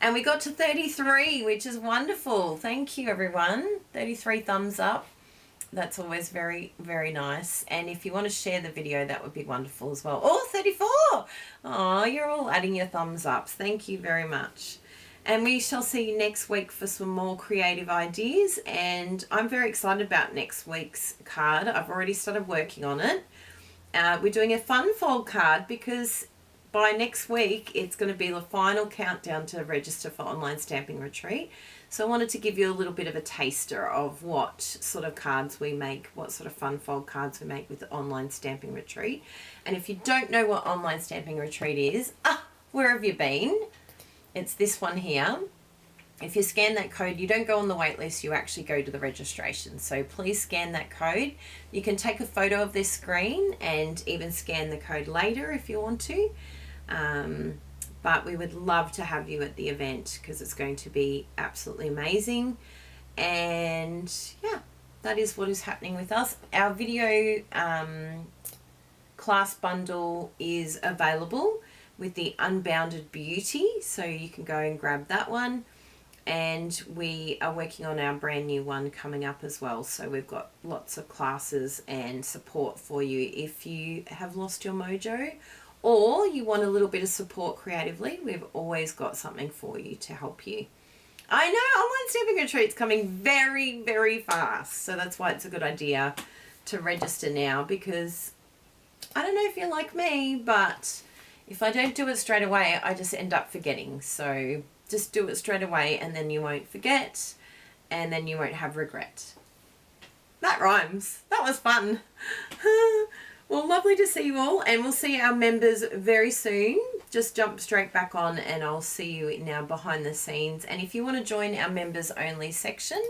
Speaker 1: And we got to 33, which is wonderful. Thank you, everyone. 33 thumbs up. That's always very, very nice. And if you want to share the video, that would be wonderful as well. Oh, 34. Oh, you're all adding your thumbs ups. Thank you very much. And we shall see you next week for some more creative ideas. And I'm very excited about next week's card. I've already started working on it. We're doing a fun fold card because by next week it's going to be the final countdown to register for online stamping retreat. So I wanted to give you a little bit of a taster of what sort of cards we make, what sort of fun fold cards we make with the online stamping retreat. And if you don't know what online stamping retreat is, where have you been? It's this one here. If you scan that code, you don't go on the wait list, you actually go to the registration. So please scan that code. You can take a photo of this screen and even scan the code later if you want to. But we would love to have you at the event because it's going to be absolutely amazing. And yeah, that is what is happening with us. Our video class bundle is available with the Unbounded Beauty, so you can go and grab that one. And we are working on our brand new one coming up as well, so we've got lots of classes and support for you if you have lost your mojo or you want a little bit of support creatively. We've always got something for you to help you. I know online stamping retreat's coming very, very fast, so that's why it's a good idea to register now, because I don't know if you're like me, but if I don't do it straight away, I just end up forgetting. So just do it straight away and then you won't forget and then you won't have regret. That rhymes. That was fun. Well, lovely to see you all, and we'll see our members very soon. Just jump straight back on and I'll see you in our behind the scenes. And if you want to join our members only section,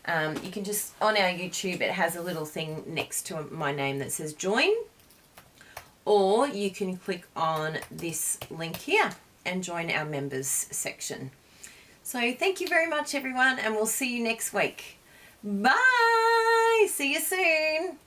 Speaker 1: you can just, on our YouTube, it has a little thing next to my name that says join. Or you can click on this link here and join our members section. So thank you very much, everyone, and we'll see you next week. Bye! See you soon.